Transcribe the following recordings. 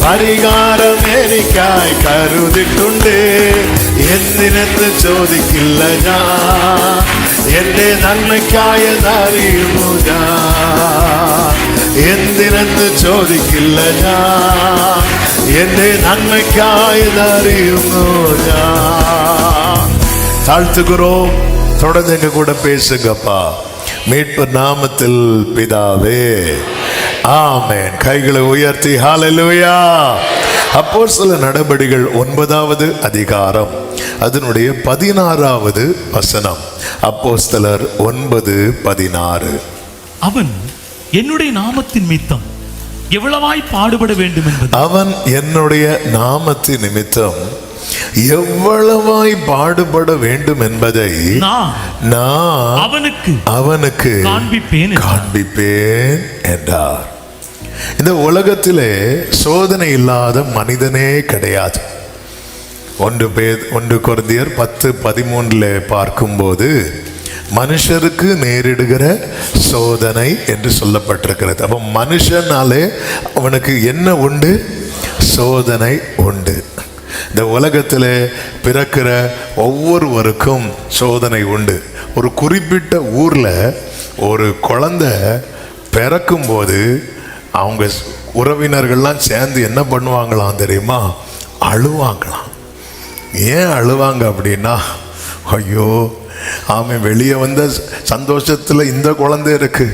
പരിഹാരം എനിക്കായി കരുതിട്ടുണ്ട്. എന്തിനെന്ന് ചോദിക്കില്ല ഞാൻ, എന്റെ നന്മയ്ക്കായെന്നറിയുന്നു ഞാൻ. എന്തിനെന്ന് ചോദിക്കില്ല ഞാൻ, എന്റെ നന്മയ്ക്കായെന്നറിയുന്നു ഞാൻ. தாழ்த்துகிறோம். தொடர்ந்து எங்க கூட பேசுங்கப்பா. மீட்பு நாமத்தில் பிதாவே, ஆமென். கைகளை உயர்த்தி ஹல்லேலூயா. அப்போஸ்தலர் நடபடிகள் 9வது அதிகாரம் அதனுடைய 16வது வசனம். அப்போஸ்தலர் 9:16. அவன் என்னுடைய நாமத்தின் நிமித்தம் எவ்வளவாய் பாடுபட வேண்டும் என்பது, அவன் என்னுடைய நாமத்தின் நிமித்தம் எவ்வளவாய் பாடுபட வேண்டும் என்பதை நான் அவனுக்கு காண்பிப்பேன் என்றார். இந்த உலகத்திலே சோதனை இல்லாத மனிதனே கிடையாது. 1 கொரிந்தியர் 10:13 பார்க்கும்போது மனுஷருக்கு நேரிடுகிற சோதனை என்று சொல்லப்பட்டிருக்கிறது. அப்ப மனுஷனாலே அவனுக்கு என்ன உண்டு? சோதனை உண்டு. இந்த உலகத்தில் பிறக்கிற ஒவ்வொருவருக்கும் சோதனை உண்டு. ஒரு குறிப்பிட்ட ஊரில் ஒரு குழந்தை பிறக்கும்போது அவங்க உறவினர்கள்லாம் சேர்ந்து என்ன பண்ணுவாங்களாம் தெரியுமா? அழுவாங்களாம். ஏன் அழுவாங்க அப்படின்னா, ஐயோ அவன் வெளியே வந்த சந்தோஷத்தில் இந்த குழந்தை இருக்கு,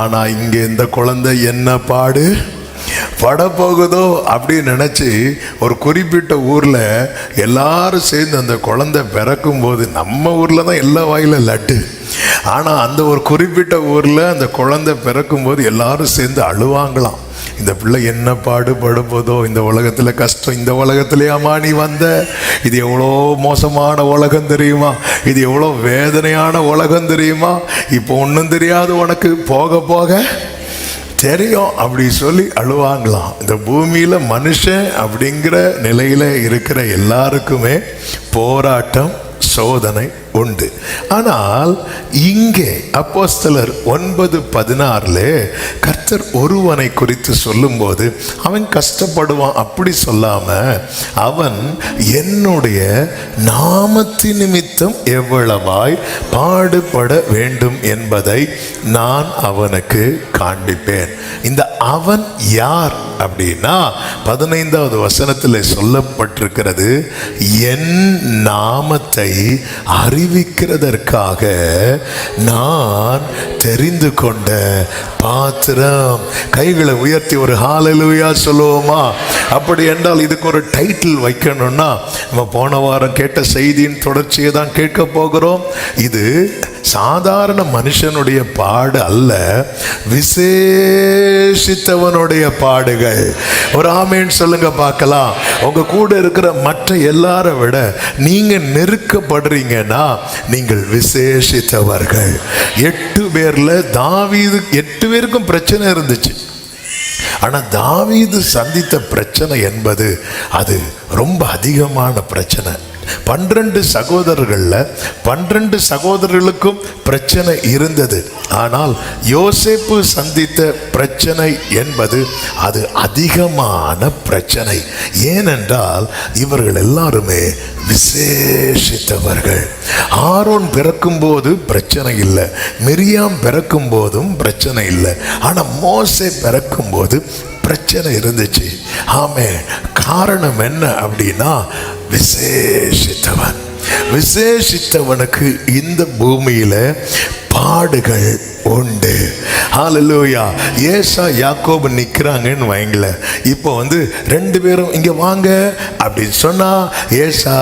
ஆனால் இங்கே இந்த குழந்தை என்ன பாடு பட போகுதோ அப்படின்னு நினச்சி ஒரு குறிப்பிட்ட ஊரில் எல்லாரும் சேர்ந்து அந்த குழந்தை பிறக்கும் போது, நம்ம ஊரில் தான் எல்லா வாயில லட்டு, ஆனால் அந்த ஒரு குறிப்பிட்ட ஊரில் அந்த குழந்தை பிறக்கும் போது எல்லாரும் சேர்ந்து அழுவாங்களாம். இந்த பிள்ளை என்ன பாடுபட போதோ, இந்த உலகத்தில் கஷ்டம், இந்த உலகத்திலேயாமா நீ வந்த, இது எவ்வளோ மோசமான உலகம் தெரியுமா, இது எவ்வளோ வேதனையான உலகம் தெரியுமா, இப்போ ஒன்றும் தெரியாது உனக்கு, போக போக தெரியும் அப்படி சொல்லி அழுவாங்களாம். இந்த பூமியில் மனுஷன் அப்படிங்கிற நிலையில் இருக்கிற எல்லாருக்குமே போராட்டம், சோதனை உண்டு. ஆனால் இங்கே அப்போஸ்தலர் 9:16 கர்த்தர் ஒருவனை குறித்து சொல்லும்போது அவன் கஷ்டப்படுவான் அப்படி சொல்லாம, அவன் என்னுடைய நாமத்தின் நிமித்தம் எவ்வளவாய் பாடுபட வேண்டும் என்பதை நான் அவனுக்கு காண்பிப்பேன். இந்த அவன் யார் அப்படின்னா 15வது வசனத்தில் சொல்லப்பட்டிருக்கிறது, என் நாமத்தை அறிவிக்கிறதற்காக நான் தெரிந்து கொண்ட பாத்திரம். கைகளை உயர்த்தி ஒரு ஹல்லேலூயா சொல்லுவோமா? அப்படி என்றால் இதுக்கு ஒரு டைட்டில் வைக்கணும்னா, நம்ம போன வாரம் கேட்ட செய்தியின் தொடர்ச்சியை தான் கேட்க போகிறோம். இது சாதாரண மனுஷனுடைய பாடு அல்ல, விசேஷித்தவனுடைய பாடுகள். ஒரு ஆமேன் சொல்லுங்க பார்க்கலாம். உங்க கூட இருக்கிற மற்ற எல்லாரை விட நீங்க நெருக்கப்படுறீங்கன்னா நீங்கள் விசேஷித்தவர்கள். 8 பேர்ல தாவீது 8 பேருக்கும் பிரச்சனை இருந்துச்சு. ஆனால் தாவீது சந்தித்த பிரச்சனை என்பது அது ரொம்ப அதிகமான பிரச்சனை. 12 சகோதரர்கள்ல 12 சகோதரர்களுக்கும் பிரச்சனை இருந்தது. ஆனால் யோசேப்பு சந்தித்த பிரச்சனை என்பது அது அதிகமான பிரச்சனை. ஏனென்றால் இவர்கள் எல்லாருமே விசேஷித்தவர்கள். ஆரோன் பிறக்கும் போது பிரச்சனை இல்லை, மிரியாம் பிறக்கும் போதும் பிரச்சனை இல்லை, ஆனால் மோசே பிறக்கும் போது பிரச்சனை இருந்துச்சு. ஆமே, காரணம் என்ன அப்படின்னா விசேஷித்தவன். விசேஷித்தவனுக்கு இந்த பூமியில பாடுகள் உண்டு. ஹல்லேலூயா. ஏசா யாக்கோபு நிற்கிறாங்கன்னு வைங்கள. இப்போ 2 பேரும் இங்கே வாங்க அப்படின்னு சொன்னா ஏசா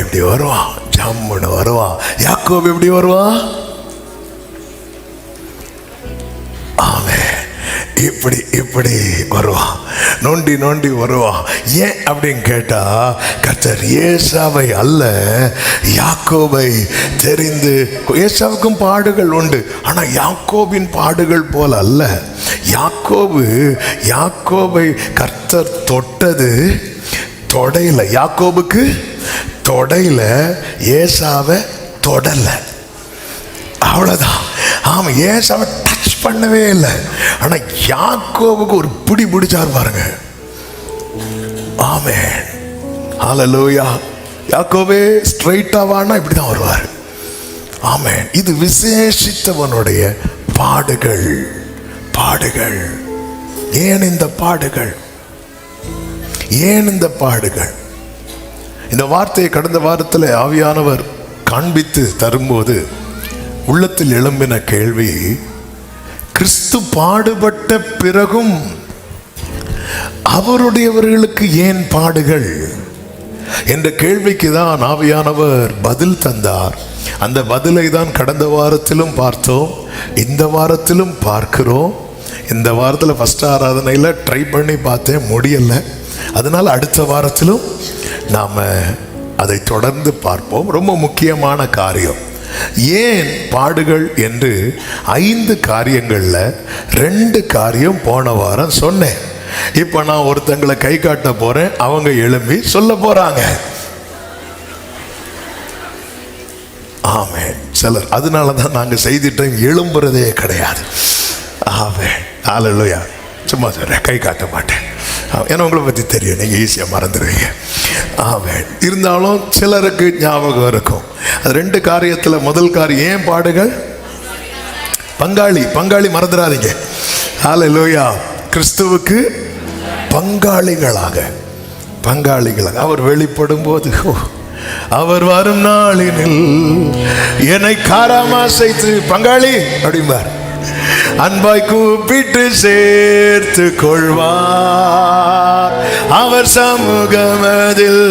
எப்படி வருவான்? ஜம்முன்னு வருவான். யாக்கோபு எப்படி வருவான்? ஆமே, இப்படி இப்படி வருவான், நோண்டி நோண்டி வருவான். ஏன் அப்படின்னு கேட்டா, கர்த்தர் ஏசாவை அல்ல யாக்கோபை தெரிந்து. ஏசாவுக்கும் பாடுகள் உண்டு, ஆனா யாக்கோபின் பாடுகள் போல அல்ல. யாக்கோபை கர்த்தர் தொட்டது தொடையில, யாக்கோபுக்கு தொடையில, ஏசாவை தொடல, அவ்வளவுதான். ஆமா, ஏசாவை டச் பண்ணவே இல்லை. ஆனா யாக்கோபுக்கு ஒரு பிடி பிடிச்சார் பாருங்க. ஆமென். ஹல்லேலூயா. யாக்கோபே ஸ்ட்ரைட்டா வானா இப்படிதான் வருவார். ஆமென். இது விசேஷித்தவனுடைய பாடுகள். பாடுகள். ஏன் இந்த பாடுகள்? ஏன் இந்த பாடுகள்? இந்த வார்த்தையை கடந்த வாரத்தில் ஆவியானவர் காண்பித்து தரும்போது உள்ளத்தில் எழும்பின கேள்வி, கிறிஸ்து பாடுபட்ட பிறகும் அவருடையவர்களுக்கு ஏன் பாடுகள் என்ற கேள்விக்கு தான் ஆவியானவர் பதில் தந்தார். அந்த பதிலை தான் கடந்த வாரத்திலும் பார்த்தோம், இந்த வாரத்திலும் பார்க்கிறோம். இந்த வாரத்தில் ஃபர்ஸ்ட் ஆராதனையில் ட்ரை பண்ணி பார்த்தேன், முடியலை. அதனால் அடுத்த வாரத்திலும் நாம் அதை தொடர்ந்து பார்ப்போம். ரொம்ப முக்கியமான காரியம். ஏன் பாடுகள் என்று 5 காரியங்களில் 2 காரியம் போன வாரம் சொன்னேன். இப்போ நான் ஒருத்தங்களை கை காட்ட போறேன், அவங்க எழும்பி சொல்ல போறாங்க. ஆமென். சிலர் அதனால தான் நாங்கள் செய்தி டைம் எழும்புறதே கிடையாது. ஆமென். ஹல்லேலூயா. சும்மா சொல்றேன், கை காட்ட மாட்டேன். ஏன்னா உங்களை பற்றி தெரியும், நீங்கள் ஈஸியாக மறந்துடுவீங்க. ஆமென். இருந்தாலும் சிலருக்கு ஞாபகம் இருக்கும். அது 2 காரியத்தில் முதல் காரியம் ஏன் பாடுகள்? பங்காளி மறந்துடாதீங்க. ஹல்லேலூயா. கிறிஸ்துவுக்கு பங்காளிகளாக அவர் வெளிப்படும் போது, அவர் வரும் நாளினில் என்னை காராமாசைத்து பங்காளி அப்படிம்பார், அன்பாய் கூப்பிட்டு சேர்த்து கொள்வார். அவர் சமூகமதில்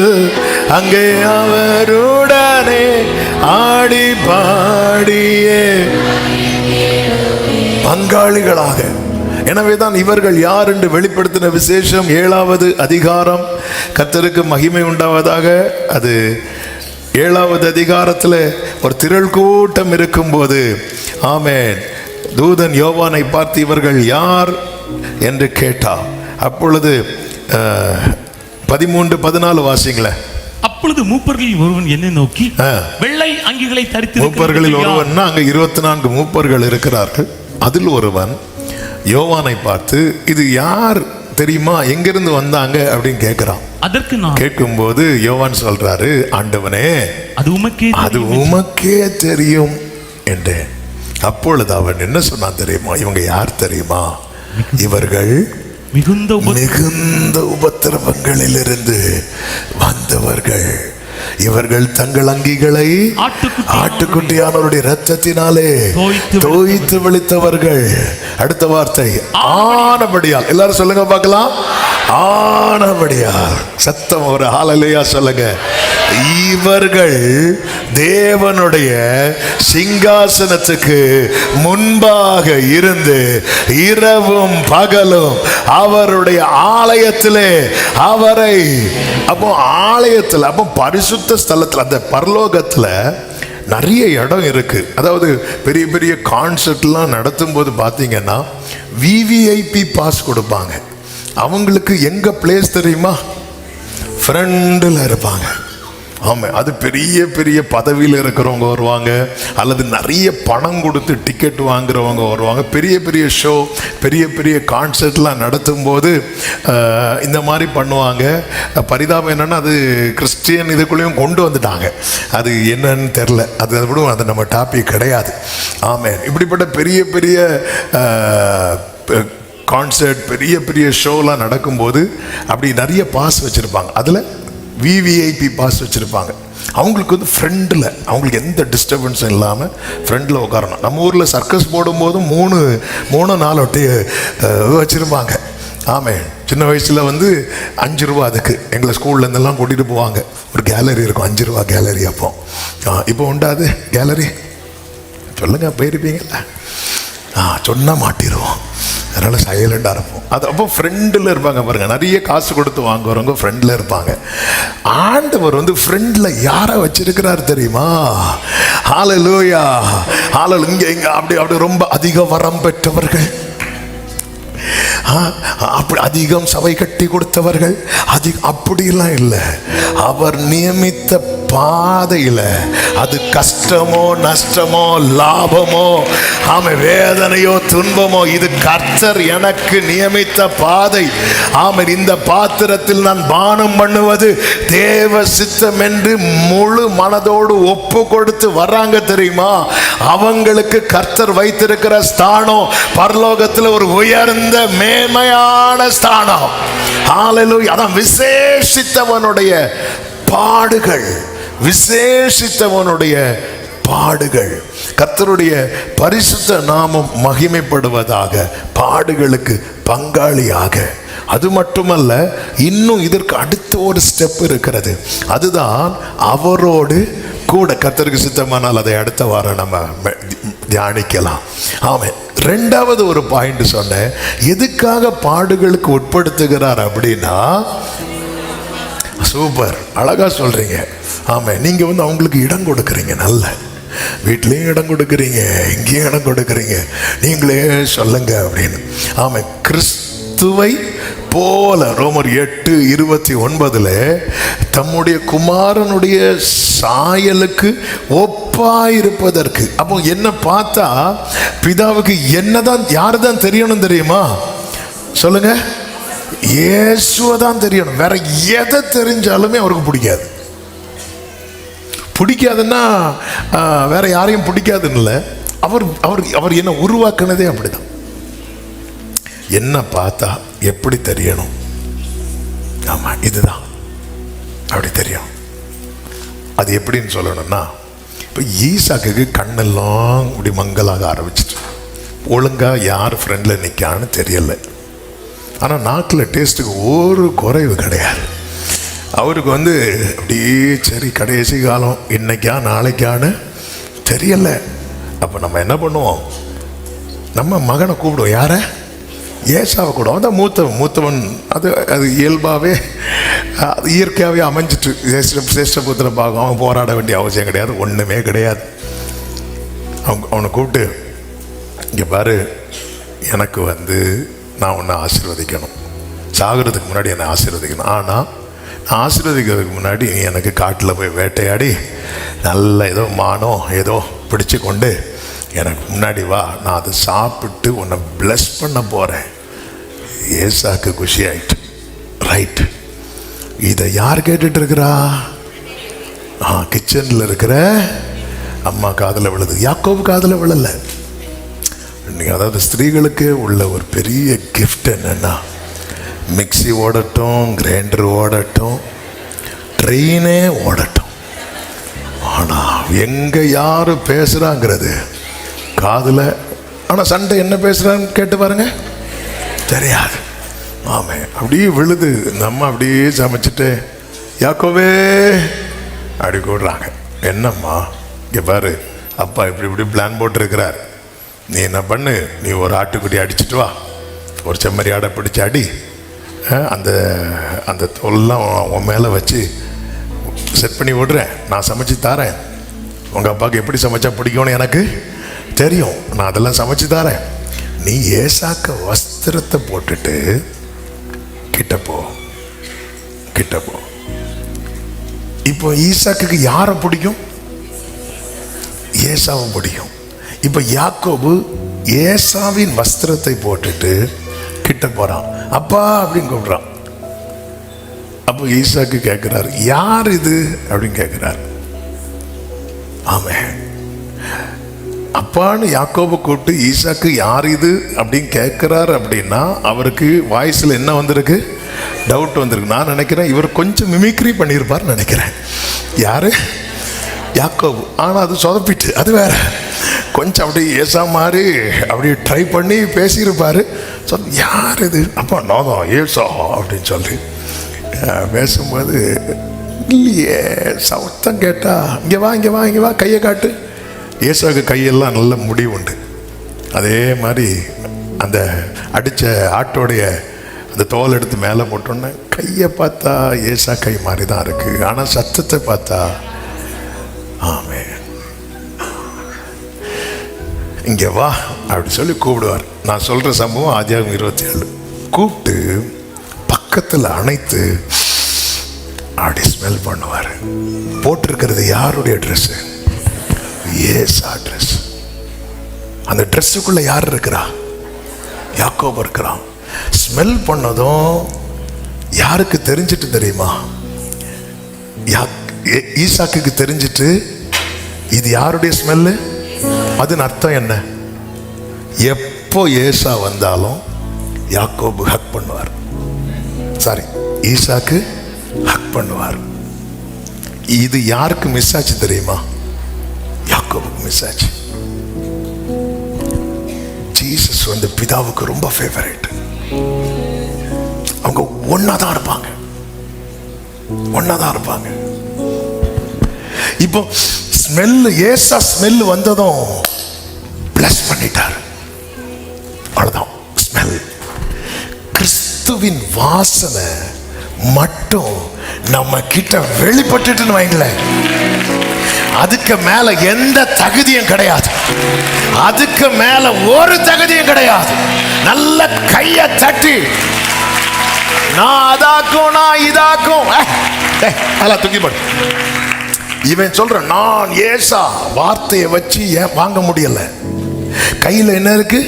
அங்கே அவருடனே ஆடி பாடியே பங்காளிகளாக. எனவேதான் இவர்கள் யார் என்று வெளிப்படுத்தின விசேஷம் 7வது அதிகாரம். கர்த்தருக்கு மகிமை உண்டாவதாக. அது 7வது அதிகாரத்தில் ஒரு திரள் கூட்டம் இருக்கும்போது, ஆமென், தூதன் யோவானை பார்த்து இவர்கள் யார் என்று கேட்டார். அப்பொழுது 13-14 வாசிங்களேன். அப்பொழுது மூப்பர்களில் ஒருவன் என்னை நோக்கி, வெள்ளை அங்கிகளை தரித்து, மூப்பர்களில் ஒருவன், அங்க 24 மூப்பர்கள் இருக்கிறார்கள். அதில் ஒருவன் யோவானை பார்த்து, இது யார் தெரியுமா, எங்கிருந்து வந்தாங்க அப்படின்னு கேட்கிறான். அதற்கு நான் கேட்கும்போது யோவான் சொல்றாரு, ஆண்டவனே அது உமக்கே தெரியும் என்றேன். அப்பொழுது அவன் என்ன சொன்னான் தெரியுமா? இவங்க யார் தெரியுமா? இவர்கள் மிகுந்த உபத்திரவங்களிலிருந்து வந்தவர்கள். இவர்கள் தங்கள் அங்கிகளை ஆட்டுக்குட்டியானவருடைய இரத்தத்தினாலே தோய்த்து விழித்தவர்கள். அடுத்த வார்த்தை ஆனபடியால். எல்லாரும் சொல்லுங்க பார்க்கலாம். ஆனபடியால். சத்தம் ஒரு ஹல்லேலூயா சொல்லுங்க. இவர்கள் தேவனுடைய சிங்காசனத்துக்கு முன்பாக இருந்து இரவும் பகலும் அவருடைய ஆலயத்திலே அவரை, அப்போ ஆலயத்தில், அப்போ பரிசுத்த ஸ்தலத்தில், அந்த பரலோகத்தில் நிறைய இடம் இருக்கு. அதாவது பெரிய பெரிய கான்சர்ட்லாம் நடத்தும் போது பார்த்தீங்கன்னா விவிஐபி பாஸ் கொடுப்பாங்க. அவங்களுக்கு எங்க பிளேஸ் தெரியுமா? ஃப்ரண்டில் இருப்பாங்க. ஆமாம், அது பெரிய பெரிய பதவியில் இருக்கிறவங்க வருவாங்க, அல்லது நிறைய பணம் கொடுத்து டிக்கெட் வாங்குறவங்க வருவாங்க. பெரிய பெரிய ஷோ, பெரிய பெரிய கான்சர்ட்லாம் நடத்தும் போது இந்த மாதிரி பண்ணுவாங்க. பரிதாபம் என்னென்னா, அது கிறிஸ்டியன் இதுக்குள்ளேயும் கொண்டு வந்துட்டாங்க. அது என்னன்னு தெரில, அது விட அது நம்ம டாபிக் கிடையாது. ஆமாம், இப்படிப்பட்ட பெரிய பெரிய கான்சர்ட், பெரிய பெரிய ஷோலாம் நடக்கும்போது அப்படி நிறைய பாஸ் வச்சுருப்பாங்க. அதில் விவிஐபி பாஸ் வச்சுருப்பாங்க. அவங்களுக்கு வந்து ஃப்ரெண்டில், அவங்களுக்கு எந்த டிஸ்டர்பன்ஸும் இல்லாமல் ஃப்ரெண்டில் உட்காரணும். நம்ம ஊரில் சர்க்கஸ் போடும்போதும் 3-4 ஒட்டி வச்சுருப்பாங்க. ஆமாம், சின்ன வயசில் வந்து 5 ரூபா அதுக்கு எங்களை ஸ்கூல்லேருந்தெல்லாம் கூட்டிகிட்டு போவாங்க. ஒரு கேலரி இருக்கும், 5 ரூபா கேலரி. இப்போ உண்டாது கேலரி? சொல்லுங்கள், போயிருப்பீங்களா? சொன்னால் மாட்டிடுவோம், அதனால் சைலண்டாக இருப்போம். அது அப்போ ஃப்ரெண்டில் இருப்பாங்க பாருங்கள். நிறைய காசு கொடுத்து வாங்குறவங்க ஃப்ரெண்டில் இருப்பாங்க. ஆண்டவர் வந்து ஃப்ரெண்டில் யாரை வச்சிருக்கிறார் தெரியுமா? ஹல்லேலூயா, ஹல்லேலூயா. இங்கே அப்படி ரொம்ப அதிக வரம் பெற்றவர்கள், அப்படி அதிகம் சபை கட்டி கொடுத்தவர்கள், அப்படிலாம் இல்லை. அவர் நியமித்த பாதையில அது கஷ்டமோ நஷ்டமோ லாபமோ ஆமென் வேதனையோ துன்பமோ இது கர்த்தர் எனக்கு நியமித்த பாதை. ஆமென். இந்த பாத்திரத்தில் நான் பானம் பண்ணுவது தேவ சித்தம் என்று முழு மனதோடு ஒப்பு கொடுத்து வர்றாங்க தெரியுமா, அவங்களுக்கு கர்த்தர் வைத்திருக்கிற ஸ்தானம் பரலோகத்தில் ஒரு உயர்ந்த மேன்மையான ஸ்தானம். ஹல்லேலூயா. அதான் விசேஷித்தவனுடைய பாடுகள், விசேஷித்தவனுடைய பாடுகள். கர்த்தருடைய பரிசுத்த நாமம் மகிமைப்படுவதாக, பாடுகளுக்கு பங்காளியாக. அது மட்டுமல்ல, இன்னும் இதற்கு அடுத்த ஒரு ஸ்டெப் இருக்கிறது. அதுதான் அவரோடு கூட. கர்த்தருக்கு சித்தமானால் அதை அடுத்த வாரம் நம்ம தியானிக்கலாம். ஆமென். ரெண்டாவது ஒரு பாயிண்ட் சொன்னேன். எதுக்காக பாடுகளுக்கு உட்படுத்துகிறார் அப்படின்னா, சூப்பர், அழகா சொல்றீங்க. ஆமா, நீங்க அவங்களுக்கு இடம் கொடுக்குறீங்க. நல்ல வீட்லயும் இடம் கொடுக்குறீங்க, இங்கேயும் இடம் கொடுக்குறீங்க. நீங்களே சொல்லுங்க அப்படின்னு. ஆமா, கிறிஸ்துவை போல ரோமர் 8:29 தம்முடைய குமாரனுடைய சாயலுக்கு ஒப்பாயிருப்பதற்கு. அப்போ என்ன பார்த்தா பிதாவுக்கு என்னதான் யாருதான் தெரியணும் தெரியுமா? சொல்லுங்க, இயேசுவை தான் தெரியணும். வேற எதை தெரிஞ்சாலுமே அவருக்கு பிடிக்காது. பிடிக்காதுன்னா வேற யாரையும் பிடிக்காதுன்னு இல்லை. அவர் அவர் அவர் என்ன உருவாக்குனதே அப்படிதான். என்ன பார்த்தா எப்படி தெரியணும்? ஆமா, இதுதான் அப்படி தெரியும். அது எப்படின்னு சொல்லணும்னா, இப்போ ஈசாக்கு கண்ணெல்லாம் இப்படி மங்கலாக ஆரம்பிச்சிட்டு, ஒழுங்கா யார் ஃப்ரெண்டில் நிற்கான்னு தெரியல. ஆனால் நாக்கில் டேஸ்ட்டுக்கு ஒரு குறைவு கிடையாது. அவருக்கு அப்படியே சரி கடைசி காலம் இன்னைக்கா நாளைக்கான்னு தெரியல. அப்போ நம்ம என்ன பண்ணுவோம்? நம்ம மகனை கூப்பிடுவோம். யாரை? ஏசாவை கூட. அவன் தான் மூத்தவன். அது இயல்பாகவே அது இயற்கையாகவே அமைஞ்சிட்டு. சிரேஷ்ட புத்திர பாகம். அவன் போராட வேண்டிய அவசியம் கிடையாது, ஒன்றுமே கிடையாது. அவனை கூப்பிட்டு, இங்கே பாரு, எனக்கு நான் உன்னை ஆசீர்வதிக்கணும், சாகிறதுக்கு முன்னாடி என்னை ஆசீர்வதிக்கணும். ஆனால் நான் ஆசீர்வதிக்கிறதுக்கு முன்னாடி நீ எனக்கு காட்டில் போய் வேட்டையாடி நல்ல ஏதோ மானம் ஏதோ பிடிச்சு கொண்டு எனக்கு முன்னாடி வா, நான் அதை சாப்பிட்டு உன்னை பிளஸ் பண்ண போகிறேன். ஏசாக்கு குஷி ஆயிட்டு. ரைட். இதை யார் கேட்டுட்டு இருக்கிறா? கிச்சனில் இருக்கிற அம்மா காதில் விழுது, யாக்கோபு காதில் விழலை. அதாவது ஸ்திரீகளுக்கு உள்ள ஒரு பெரிய கிஃப்ட் என்னன்னா, மிக்சி ஓடட்டும், கிரைண்டர் ஓடட்டும், ட்ரெயினே ஓடட்டும், ஆனால் எங்கே யார் பேசுகிறாங்கிறது காதில். ஆனால் சண்டை என்ன பேசுகிறான்னு கேட்டு பாருங்க, தெரியாது. ஆமாம், அப்படியே விழுது. நம்ம அப்படியே சமைச்சிட்டு யாக்கோவே அப்படி கூடுறாங்க. என்னம்மா, இங்கே பாரு, அப்பா இப்படி பிளான் போட்டிருக்கிறார். நீ என்ன பண்ணு, நீ ஒரு ஆட்டுக்குட்டி அடிச்சுட்டு வா, ஒரு செம்மறி ஆடை பிடிச்சி அடி, அந்த தோல்லாம் உன் மேலே வச்சு செட் பண்ணி விடுறேன், நான் சமைச்சு தரேன். உங்கள் அப்பாவுக்கு எப்படி சமைச்சா பிடிக்கும்னு எனக்கு தெரியும், நான் அதெல்லாம் சமைச்சு தரேன். நீ ஏசாக்க வஸ்திரத்தை போட்டுட்டு கிட்டப்போ. இப்போ ஈசாக்கு யாரை பிடிக்கும்? ஏசாவை பிடிக்கும். இப்போ யாக்கோபு ஏசாவின் வஸ்திரத்தை போட்டுட்டு கிட்ட போறான். அப்பா அப்படின்னு கூப்பிடுறான். அப்போ ஈசாக்கு கேட்கிறார், யார் இது அப்படின்னு கேட்கிறார். ஆமாம், அப்பான்னு யாக்கோபு கூப்பிட்டு ஈசாக்கு யார் இது அப்படின்னு கேட்கிறார். அப்படின்னா அவருக்கு வாய்ஸில் என்ன வந்திருக்கு? டவுட் வந்திருக்கு. நான் நினைக்கிறேன் இவர் கொஞ்சம் மிமிக்ரி பண்ணியிருப்பார்னு நினைக்கிறேன். யாரு? யாக்கோபு. ஆனால் அது சொதப்பிட்டு, அது வேற. கொஞ்சம் அப்படியே ஏசா மாதிரி அப்படி ட்ரை பண்ணி பேசியிருப்பாரு. யார் இது? அப்போ நோதான் ஏசா அப்படின்னு சொல்லி பேசும்போது, இல்லையே சத்தம் கேட்டா, இங்கே வா இங்கே வா இங்கே வா, கையை காட்டு. ஏசாவுக்கு கையெல்லாம் நல்ல முடிவு உண்டு. அதே மாதிரி அந்த அடித்த ஆட்டோடைய அந்த தோல் எடுத்து மேலே போட்டோன்னே கையை பார்த்தா ஏசா கை மாதிரி தான் இருக்கு. ஆனால் சத்தத்தை பார்த்தா ஆமே, இங்கே வா அப்படி சொல்லி கூப்பிடுவார். நான் சொல்கிற சம்பவம் ஆதியாகமம் 27. கூப்பிட்டு பக்கத்தில் அணைத்து அப்படி ஸ்மெல் பண்ணுவார். போட்டிருக்கிறது யாருடைய ட்ரெஸ்? ஏசா ட்ரெஸ். அந்த ட்ரெஸ்ஸுக்குள்ள யார் இருக்கிறா? யாக்கோபு இருக்கிறான். ஸ்மெல் பண்ணதும் யாருக்கு தெரிஞ்சிட்டு தெரியுமா? ஈசாக்குக்கு தெரிஞ்சிட்டு இது யாருடைய ஸ்மெல்லு? அதன் அர்த்தம் என்ன? எப்போ ஏசா வந்தாலும் யாக்கோபு ஹக் பண்ணுவார். சாரி, ஈசாக்கு ஹக் பண்ணுவார். இது யாருக்கு மிஸ் ஆச்சு தெரியுமா? யாக்கோபுக்கு மிஸ் ஆச்சு. ஜீசஸ் வந்து பிதாவுக்கு ரொம்ப ஃபேவரட். அவங்க ஒன்னாதான் இருப்பாங்க, ஒன்னாதான் இருப்பாங்க. இப்போ ஸ்மெல், ஏசா ஸ்மெல் வந்ததும் பிளஸ் பண்ணிட்டார். அவ்வளவுதான் ஸ்மெல். கிறிஸ்துவின் வாசனை மட்டும் நம்ம கிட்ட வெளிப்பட்டுட்டுன்னு வைங்களேன், அதுக்கு மேல எந்த தகுதியும் கிடையாது. அதுக்கு மேல ஒரு தகுதியும் கிடையாது. நல்ல கைய தட்டி, நான் அதாக்கும், நான் இதாக்கும், அதெல்லாம் தூக்கி போடு. இவன் சொல்ற, நான் ஏசா வார்த்தையை வச்சு ஏன் வாங்க முடியல? கையில என்ன இருக்கு?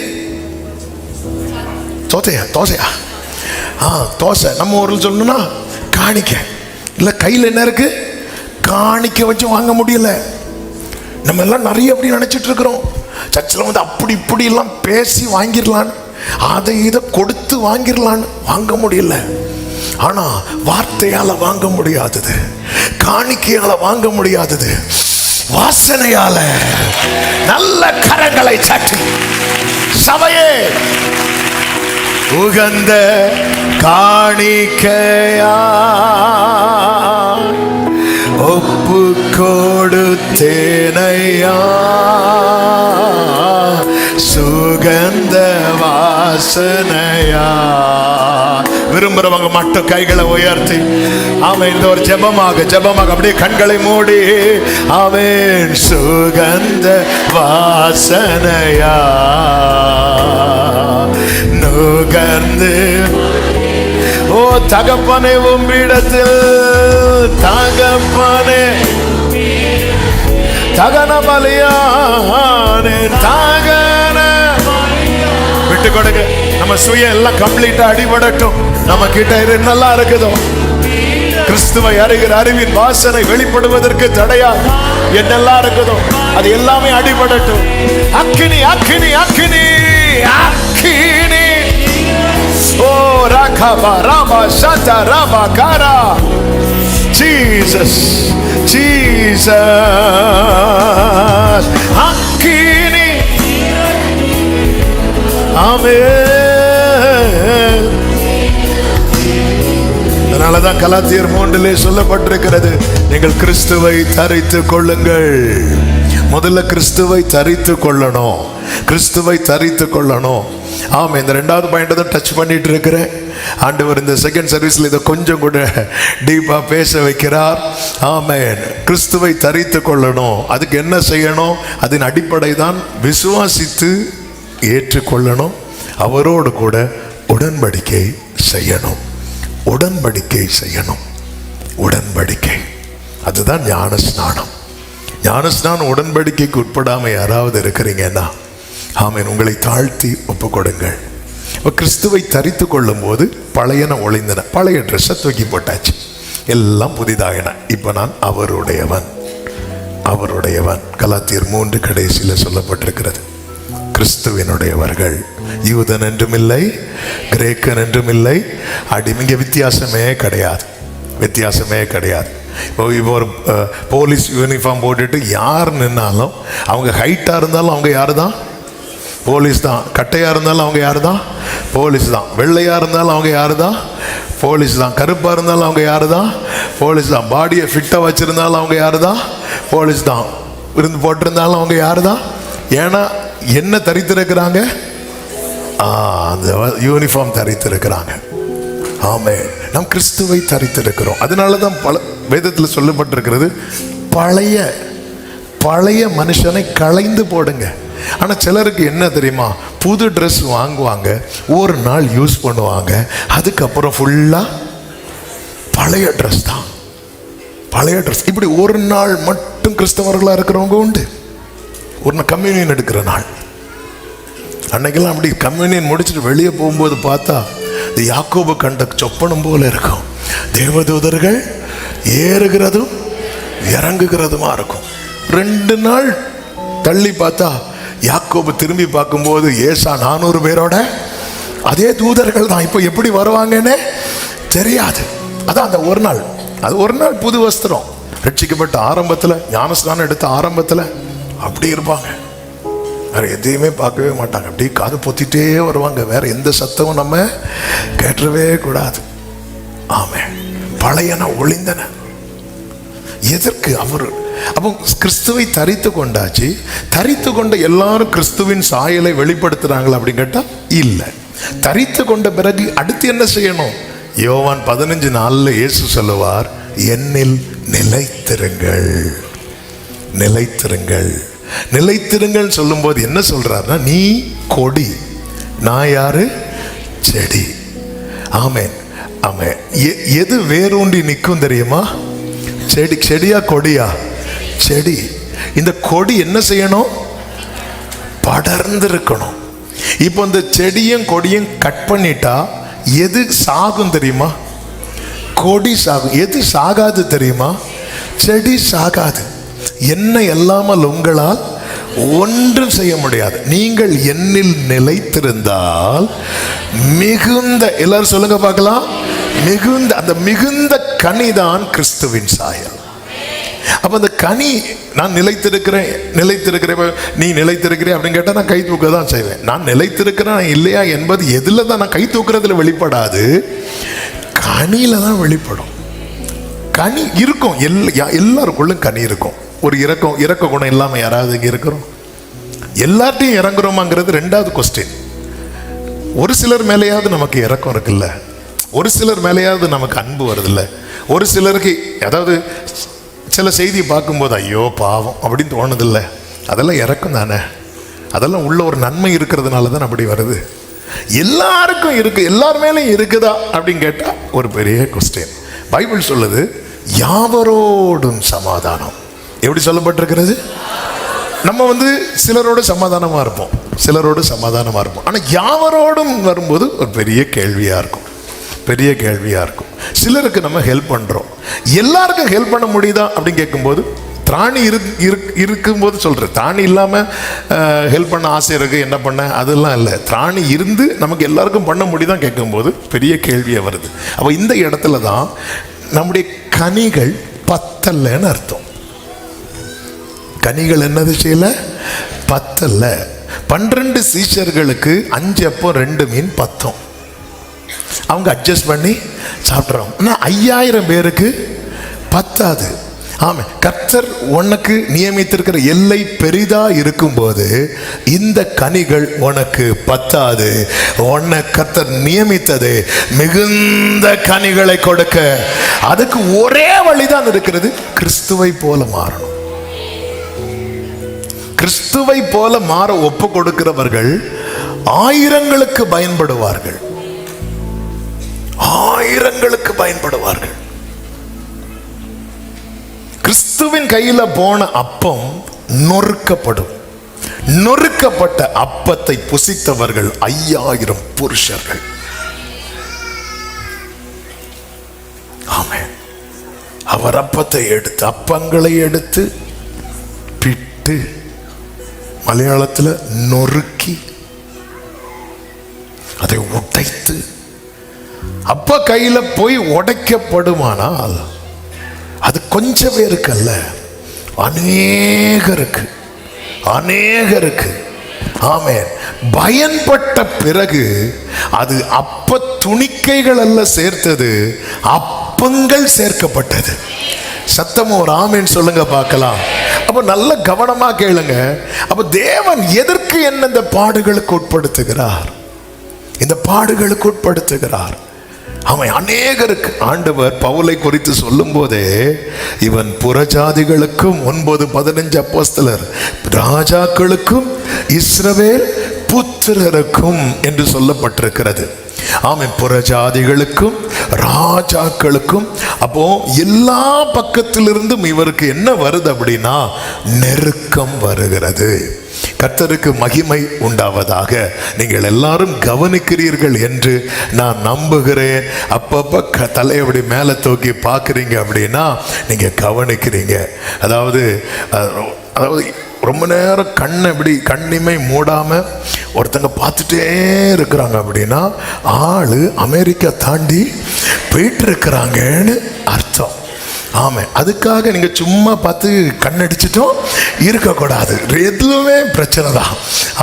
தோசையா? தோசை. நம்ம ஊரில் சொல்லணும்னா காணிக்க. இல்ல, கையில் என்ன இருக்கு? காணிக்க வச்சு வாங்க முடியல. நம்ம எல்லாம் நிறைய அப்படி நினைச்சிட்டு இருக்கிறோம். சர்ச்சில் வந்து அப்படி இப்படி எல்லாம் பேசி வாங்கிடலான்னு, அதை இதை கொடுத்து வாங்கிடலான்னு வாங்க முடியல. ஆனா வார்த்தையால வாங்க முடியாதது, காணிக்கையால வாங்க முடியாதது, வாசனையால நல்ல கரங்களை சாட்டி சபையே உகந்த காணிக்கையா ஒப்பு கொடுத்தேனையா, சுகந்த வாசனையா. விரும்புறவங்க மட்டும் கைகளை உயர்த்தி ஆமென். இந்த ஒரு ஜெபமாக அப்படியே கண்களை மூடி ஆமென். சுகந்த வாசனையா நுகர்ந்து, ஓ தகப்பனே உம்மிடத்தில், தகப்பனே தகன பலியானே, தகன விட்டு கொடுங்க. நம்ம சுய எல்லாம் கம்ப்ளீட்டா அடிபடட்டும். நம்ம கிட்ட நல்லா இருக்குதோ, கிறிஸ்துவை அறிகிற அறிவின் வாசனை வெளிப்படுவதற்கு தடையா என்னெல்லாம் இருக்குதோ அது எல்லாமே அடிபடட்டும். அக்கினி அக்கினி அக்கினி அக்கினி. ஓ ராகபா ராமா சத ராமா காரா. ஜீசஸ் ஜீசஸ் அக்கினி. ஆமென். அதனாலதான் கலாத்தியர் 3 சொல்லப்பட்டிருக்கிறது, நீங்கள் கிறிஸ்துவை தரித்துக் கொள்ளுங்கள். முதல்ல கிறிஸ்துவை தரித்துக் கொள்ளணும், கிறிஸ்துவை தரித்துக் கொள்ளணும். ஆமா, இந்த 2வது பாயிண்ட் தான் டச் பண்ணிட்டு இருக்கிறேன். ஆண்டவர் இந்த செகண்ட் சர்வீஸ்ல இதை கொஞ்சம் கூட டீப்பா பேச வைக்கிறார். ஆமென். கிறிஸ்துவை தரித்துக் கொள்ளணும். அதுக்கு என்ன செய்யணும்? அதன் அடிப்படை தான் விசுவாசித்து ஏற்றுக்கொள்ளணும், அவரோடு கூட உடன்படிக்கை செய்யணும். உடன்படிக்கை செய்யணும், உடன்படிக்கை. அதுதான் ஞான ஸ்நானம். ஞான ஸ்நானம் உடன்படிக்கைக்கு உட்படாம யாராவது இருக்கிறீங்கன்னா ஆமென், உங்களை தாழ்த்தி ஒப்பு கொடுங்கள். கிறிஸ்துவை தரித்து கொள்ளும் போது பழையன ஒளிந்தன, பழைய ட்ரெஸ்ஸை தூக்கி போட்டாச்சு, எல்லாம் புதிதாகின. இப்ப நான் அவருடையவன், அவருடையவன். கலாத்தியர் 3 கடைசியில சொல்லப்பட்டிருக்கிறது. கிறிஸ்துவினுடையவர்கள், யூதன் என்றும் இல்லை, கிரேக்கன் என்றும் இல்லை, அடிமைங்க வித்தியாசமே கிடையாது, வித்தியாசமே கிடையாது. இப்போ ஒரு போலீஸ் யூனிஃபார்ம் போட்டுட்டு யார் நின்னாலும், அவங்க ஹைட்டா இருந்தாலும் அவங்க யாரு தான்? போலீஸ் தான். கட்டையா இருந்தாலும் அவங்க யாரு தான்? போலீஸ் தான். வெள்ளையா இருந்தாலும் அவங்க யாரு தான்? போலீஸ் தான். கருப்பா இருந்தாலும் அவங்க யாரு தான்? போலீஸ் தான். பாடியை ஃபிட்டா வச்சிருந்தாலும் அவங்க யாரு தான்? போலீஸ் தான். விருந்து போட்டிருந்தாலும் அவங்க யாரு தான்? ஏன்னா என்ன தரித்திருக்கிறாங்க? அந்த யூனிஃபார்ம் தரித்திருக்கிறாங்க. ஆமே, நம் கிறிஸ்துவை தரித்திருக்கிறோம். அதனாலதான் பல வேதத்தில் சொல்லப்பட்டிருக்கிறது, பழைய பழைய மனுஷனை களைந்து போடுங்க. ஆனா சிலருக்கு என்ன தெரியுமா, புது ட்ரெஸ் வாங்குவாங்க, ஒரு நாள் யூஸ் பண்ணுவாங்க, அதுக்கப்புறம் ஃபுல்லா பழைய ட்ரெஸ் தான். பழைய ட்ரெஸ். இப்படி ஒரு நாள் மட்டும் கிறிஸ்தவர்களா இருக்கிறவங்க உண்டு. ஒரு நாள் கம்யூனியன் எடுக்கிற நாள். அன்னைக்கெல்லாம் அப்படி கம்யூனியன் முடிச்சுட்டு வெளியே போகும்போது பார்த்தா இந்த யாக்கோபு கண்ட சொப்பனம் போல இருக்கும். தேவதூதர்கள் ஏறுகிறதும் இறங்குகிறதுமா இருக்கும். 2 நாள் தள்ளி பார்த்தா யாக்கோபு திரும்பி பார்க்கும்போது ஏசா 400 பேரோட அதே தூதர்கள் தான். இப்போ எப்படி வருவாங்கன்னு தெரியாது. அதான் அந்த ஒரு நாள், அது ஒரு நாள் புது வஸ்திரம். ரட்சிக்கப்பட்ட ஆரம்பத்தில், ஞானஸ்நானம் எடுத்த ஆரம்பத்தில் அப்படி இருப்பாங்க. வேற எதையுமே பார்க்கவே மாட்டாங்க. அப்படியே காது பொத்திட்டே வருவாங்க. வேற எந்த சத்தமும் நம்ம கேட்டவே கூடாது. ஆமே, பழையன ஒளிந்தன. எதற்கு அவர்? அப்போ கிறிஸ்துவை தரித்து கொண்டாச்சு. தரித்து கொண்ட எல்லாரும் கிறிஸ்துவின் சாயலை வெளிப்படுத்துறாங்களா அப்படின்னு கேட்டா இல்லை. தரித்து கொண்ட பிறகு அடுத்து என்ன செய்யணும்? யோவான் 15:4 இயேசு சொல்லுவார், என்னில் நிலைத்திருங்கள். நிலைத்திருங்கள். நிலைத்திருங்கள் சொல்லும் போது என்ன சொல்றாருன்னா, நீ கொடி, நான் யாரு? செடி. ஆமென், ஆமென். எது வேரூண்டி நிற்கும் தெரியுமா? செடி. செடியா கொடியா? செடி. இந்த கொடி என்ன செய்யணும்? படர்ந்து இருக்கணும். இப்போ இந்த செடியும் கொடியும் கட் பண்ணிட்டா எது சாகும் தெரியுமா? கொடி சாகும். எது சாகாது தெரியுமா? செடி சாகாது. என்ன இல்லாமல் உங்களால் ஒன்றும் செய்ய முடியாது. நீங்கள் என்னில் நிலைத்திருந்தால் மிகுந்த, எல்லாரும் சொல்லுங்க பார்க்கலாம், மிகுந்த, அந்த மிகுந்த கனிதான் கிறிஸ்துவின் சாயல். அப்ப அந்த கனி, நான் நிலைத்திருக்கிறேன், நீ நிலைத்திருக்கிறேன் அப்படின்னு கேட்டா நான் கை தூக்க தான் செய்வேன். நான் நிலைத்திருக்கிறேன் இல்லையா என்பது எதுல தான்? நான் கை தூக்குறதுல வெளிப்படாது, கனியில தான் வெளிப்படும். கனி இருக்கும், எல்லாருக்குள்ளும் கனி இருக்கும். ஒரு இறக்க குணம் இல்லாம யாராவது இங்க இருக்கிறோம்? எல்லார்ட்டையும் இறங்குறோமாங்கிறது 2வது கொஸ்டின். ஒரு சிலர் மேலேயாவது நமக்கு இறக்கம் இருக்குல்ல, ஒரு சிலர் மேலேயாவது நமக்கு அன்பு வருதில்ல, ஒரு சிலருக்கு அதாவது சில செய்தியை பார்க்கும்போது ஐயோ பாவம் அப்படின்னு தோணுதில்ல, அதெல்லாம் இறக்கம் தானே. அதெல்லாம் உள்ள ஒரு நன்மை இருக்கிறதுனால தான் அப்படி வருது. எல்லாருக்கும் இருக்கு, எல்லார் மேலேயும் இருக்குதா அப்படின்னு கேட்டா ஒரு பெரிய கொஸ்டின். பைபிள் சொல்லுது, யாவரோடும் சமாதானம். எப்படி சொல்லப்பட்டிருக்கிறது? நம்ம சிலரோடு சமாதானமா இருப்போம், சிலரோடு சமாதானமா இருப்போம். ஆனா யாவரோடும் வரும்போது ஒரு பெரிய கேள்வியா இருக்கும், பெரிய கேள்வியா இருக்கும். சிலருக்கு நம்ம ஹெல்ப் பண்றோம், எல்லாருக்கும் ஹெல்ப் பண்ண முடியுதா அப்படின்னு கேட்கும்போது, திராணி இருக்கும்போது சொல்றேன், திராணி இல்லாம ஹெல்ப் பண்ண ஆசை இருக்கு, என்ன பண்ண, அதெல்லாம் இல்லை. திராணி இருந்து நமக்கு எல்லாருக்கும் பண்ண முடியுதான் கேட்கும்போது பெரிய கேள்வியா வருது. அப்போ இந்த இடத்துல தான் நம்முடைய கனிகள் பத்தல்லன்னு அர்த்தம். கனிகள் என்னது செய்யல? பத்தல்ல. 12 சீஷர்களுக்கு 5 அப்பம் 2 மீன் பத்தும். அவங்க அட்ஜஸ்ட் பண்ணி சாப்பிட்றாங்க. ஆனால் 5000 பேருக்கு பத்தாது. ஆமா, கர்த்தர் உனக்கு நியமித்திருக்கிற எல்லை பெரிதா இருக்கும்போது இந்த கனிகள் உனக்கு பத்தாது. உன்னை கர்த்தர் நியமித்தது மிகுந்த கனிகளை கொடுக்க. அதுக்கு ஒரே வழிதான் இருக்கிறது, கிறிஸ்துவை போல மாறணும். கிறிஸ்துவை போல மாற ஒப்பு கொடுக்கிறவர்கள் ஆயிரங்களுக்கு பயன்படுவார்கள், ஆயிரங்களுக்கு பயன்படுவார்கள். கிறிஸ்துவின் கையில போன அப்பம் நொறுக்கப்படும். நொறுக்கப்பட்ட அப்பத்தை புசித்தவர்கள் 5000 புருஷர்கள். ஆமென். அவர் அப்பத்தை எடுத்து, அப்பங்களை எடுத்து பிட்டு, மலையாளத்தில் நொறுக்கி, அதை உடைத்து, அப்ப கையில போய் உடைக்கப்படுமானால் அது கொஞ்சம் பேருக்கு அல்ல, அநேகருக்கு, அநேகருக்கு. ஆமென். பயன்பட்ட பிறகு அது அப்ப துணிக்கைகள் அல்ல சேர்த்தது, அப்பங்கள் சேர்க்கப்பட்டது. சத்தம் ஒரு ஆமென் சொல்லுங்க பார்க்கலாம். அப்ப நல்ல கவனமா கேளுங்க. அப்ப தேவன் எதற்கு என்ன இந்த பாடுகளுக்கு உட்படுத்துகிறார்? இந்த பாடுகளுக்கு உட்படுத்துகிறார். அவன் அநேகருக்கு. ஆண்டவர் பவுலை குறித்து சொல்லும் போதே, இவன் புறஜாதிகளுக்கும் 9-15 அப்போஸ்தலர், ராஜாக்களுக்கும் இஸ்ரவேல் புத்திரருக்கும் என்று சொல்லப்பட்டிருக்கிறது. ஆமென். புறஜாதிகளுக்கும் ராஜாக்களுக்கும். அப்போ எல்லா பக்கத்திலிருந்தும் இவருக்கு என்ன வருது அப்படின்னா நெருக்கம் வருகிறது. கர்த்தருக்கு மகிமை உண்டாவதாக. நீங்கள் எல்லாரும் கவனிக்கிறீர்கள் என்று நான் நம்புகிறேன். அப்பப்ப தலையை அப்படி மேலே தூக்கி பார்க்குறீங்க அப்படின்னா நீங்க கவனிக்கிறீங்க. அதாவது ரொம்ப நேரம் கண்ணை இப்படி கண்ணிமை மூடாம ஒருத்தங்க பார்த்துட்டே இருக்கிறாங்க அப்படின்னா ஆளு அமெரிக்கா தாண்டி போயிட்டு இருக்கிறாங்கன்னு அர்த்தம். ஆமே. அதுக்காக நீங்க சும்மா பார்த்து கண்ணடிச்சிட்டோம் இருக்கக்கூடாது. எதுவுமே பிரச்சனை தான்.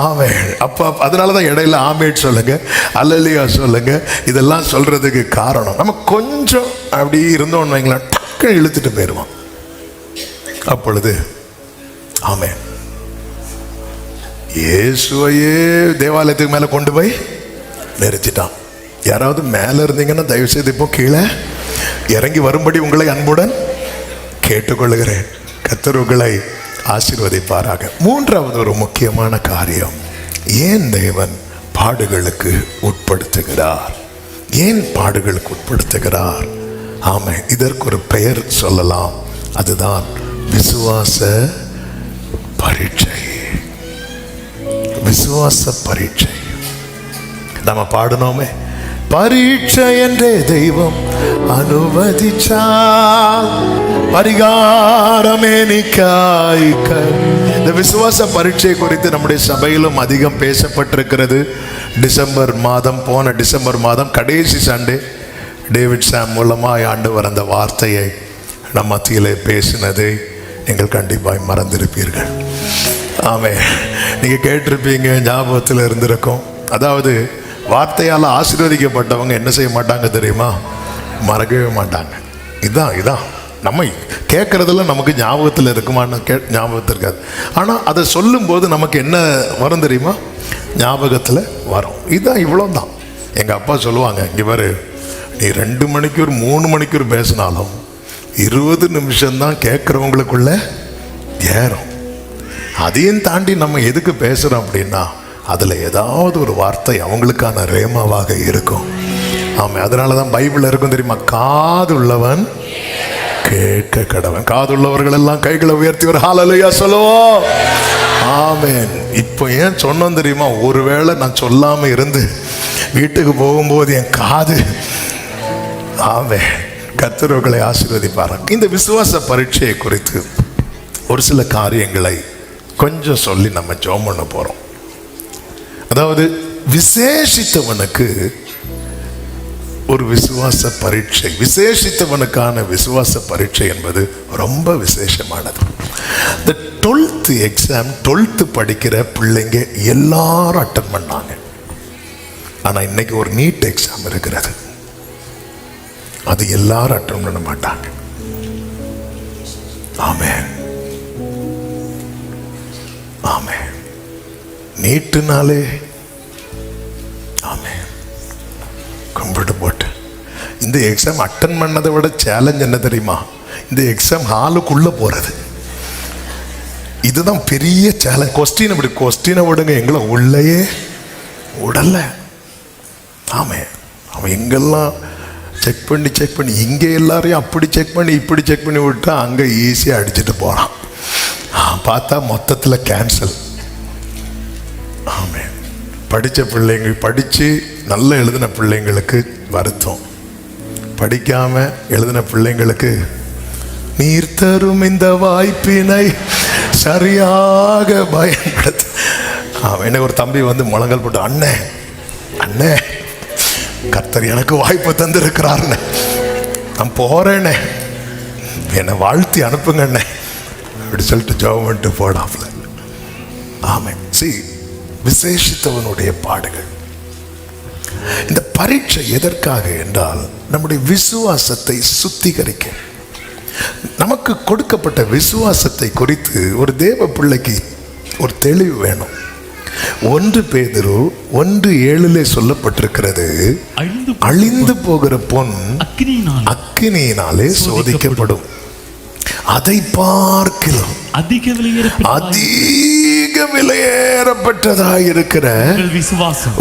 ஆமே. அப்ப அதனாலதான் இடையில ஆமேட் சொல்லுங்க, அல்லேலூயா சொல்லுங்க. இதெல்லாம் சொல்றதுக்கு காரணம் நம்ம கொஞ்சம் அப்படி இருந்தோம்னு வைங்களேன், டக்கு இழுத்துட்டு போயிடுவோம். அப்பொழுது ஆமே இயேசுவையே தேவாலயத்துக்கு மேல கொண்டு போய் நிறுத்திட்டான். யாராவது மேல இருந்தீங்கன்னா தயவு செய்து இப்போ கீழே இறங்கி வரும்படி உங்களை அன்புடன் கேட்டுக்கொள்கிறேன். கர்த்தர் உங்களை ஆசீர்வதிப்பாராக. மூன்றாவது ஒரு முக்கியமான காரியம், ஏன் தேவன் பாடுகளுக்கு உட்படுத்துகிறார்? ஏன் பாடுகளுக்கு உட்படுத்துகிறார்? ஆமே, இதற்கு ஒரு பெயர் சொல்லலாம். அதுதான் விசுவாச பரீட்சை. விசுவாச பரீட்சை. நம்ம பாடணுமே, பரீட்சை என்றே தெய்வம் அனுமதிச்சால் பரிகாரமே நிக்காய்க்க. இந்த விசுவாச பரீட்சை குறித்து நம்முடைய சபையிலும் அதிகம் பேசப்பட்டிருக்கிறது. போன டிசம்பர் மாதம் கடைசி சண்டே டேவிட் சாம் மூலமாக ஆண்டவர் அந்த வார்த்தையை நம் மத்தியிலே பேசினதை நீங்கள் கண்டிப்பாக மறந்திருப்பீர்கள். ஆமே, நீங்க கேட்டிருப்பீங்க, ஞாபகத்தில் இருந்திருக்கும். அதாவது வார்த்தையால் ஆசீர்வதிக்கப்பட்டவங்க என்ன செய்ய மாட்டாங்க தெரியுமா? மறக்கவே மாட்டாங்க. இதான் நம்ம கேட்கறதுல நமக்கு ஞாபகத்தில் இருக்குமான்னு ஞாபகத்தில் இருக்காது. ஆனால் அதை சொல்லும்போது நமக்கு என்ன வரும் தெரியுமா? ஞாபகத்தில் வரும். இதுதான், இவ்வளோதான். எங்கள் அப்பா சொல்லுவாங்க, இங்கே பாரு, நீ 2 மணிக்கூர் 3 மணிக்கூர் பேசினாலும் 20 நிமிஷம்தான் கேட்குறவங்களுக்குள்ள ஏறும். அதையும் தாண்டி நம்ம எதுக்கு பேசுகிறோம் அப்படின்னா அதில் ஏதாவது ஒரு வார்த்தை அவங்களுக்கான ரேமாவாக இருக்கும். ஆமாம், அதனால தான் பைபிளில் இருக்கும் தெரியுமா, காது உள்ளவன் கேட்க கடவன். காது உள்ளவர்கள் எல்லாம் கைகளை உயர்த்தி ஒரு ஹல்லேலூயா சொல்லுவோம். ஆமென். இப்போ ஏன் சொன்னோம் தெரியுமா? ஒருவேளை நான் சொல்லாமல் இருந்து வீட்டுக்கு போகும்போது என் காது, ஆமென், கர்த்தர்களை ஆசீர்வதிப்பாராங்க. இந்த விசுவாச பரீட்சையை குறித்து ஒரு சில காரியங்களை கொஞ்சம் சொல்லி நம்ம ஜெபம் பண்ண போறோம். அதாவது விசேஷித்தவனுக்கு ஒரு விசுவாச பரீட்சை, விசேஷித்தவனுக்கான விசுவாச பரீட்சை என்பது ரொம்ப விசேஷமானது. இந்த 12th எக்ஸாம், 12th படிக்கிற பிள்ளைங்க எல்லாரும் அட்டன் பண்ணாங்க. ஆனா இன்னைக்கு ஒரு நீட் எக்ஸாம் இருக்கிறது, அது எல்லாரும் அட்டன் பண்ண மாட்டாங்க. ஆமென், ஆமென். நீட்டுனாலே ஆமென் கும்பிட்டு போட்டு இந்த எக்ஸாம் அட்டன் பண்ணதை விட சேலஞ்ச் என்ன தெரியுமா? இந்த எக்ஸாம் ஹாலுக்குள்ள போறது. இதுதான் பெரிய சேலஞ்ச். கொஸ்டினை விடுங்க, எங்களை உள்ளேயே உடல. ஆமென். அவன் எங்கெல்லாம் செக் பண்ணி இங்கே எல்லாரையும் அப்படி செக் பண்ணி இப்படி செக் பண்ணி விட்டா அங்கே ஈஸியாக அடிச்சுட்டு போகிறான். பார்த்தா மொத்தத்தில் கேன்சல். ஆமென். படித்த பிள்ளைங்க, படித்து நல்லா எழுதின பிள்ளைங்களுக்கு வருத்தம், படிக்காமல் எழுதின பிள்ளைங்களுக்கு நீர் தரும் இந்த வாய்ப்பினை சரியாக பயன்படுத்த. எனக்கு ஒரு தம்பி வந்து முழங்கல் போட்டு, அண்ணே அண்ணே கர்த்தர் எனக்கு வாய்ப்பு தந்திருக்கிறாருண்ணே, நான் போறேனே, என்னை வாழ்த்தி அனுப்புங்கண்ணே அப்படி சொல்லிட்டு ஜெபம் பண்ணிட்டு போடாப்ல. ஆமென். விசேஷித்தவனுடைய பாடுகள். இந்த பரீட்சை எதற்காக என்றால் நம்முடைய விசுவாசத்தை சுத்திகரிக்க. நமக்கு கொடுக்கப்பட்ட விசுவாசத்தை குறித்து ஒரு தேவ பிள்ளைக்கு ஒரு தெளிவு வேணும். 1 பேதுரு 1:7 சொல்லப்பட்டிருக்கிறது, அழிந்து போகிற பொன் அக்கினியினாலே சோதிக்கப்படும், அதை பார்க்கலாம் அதிக விலையேறப்பட்டதாய் இருக்கிற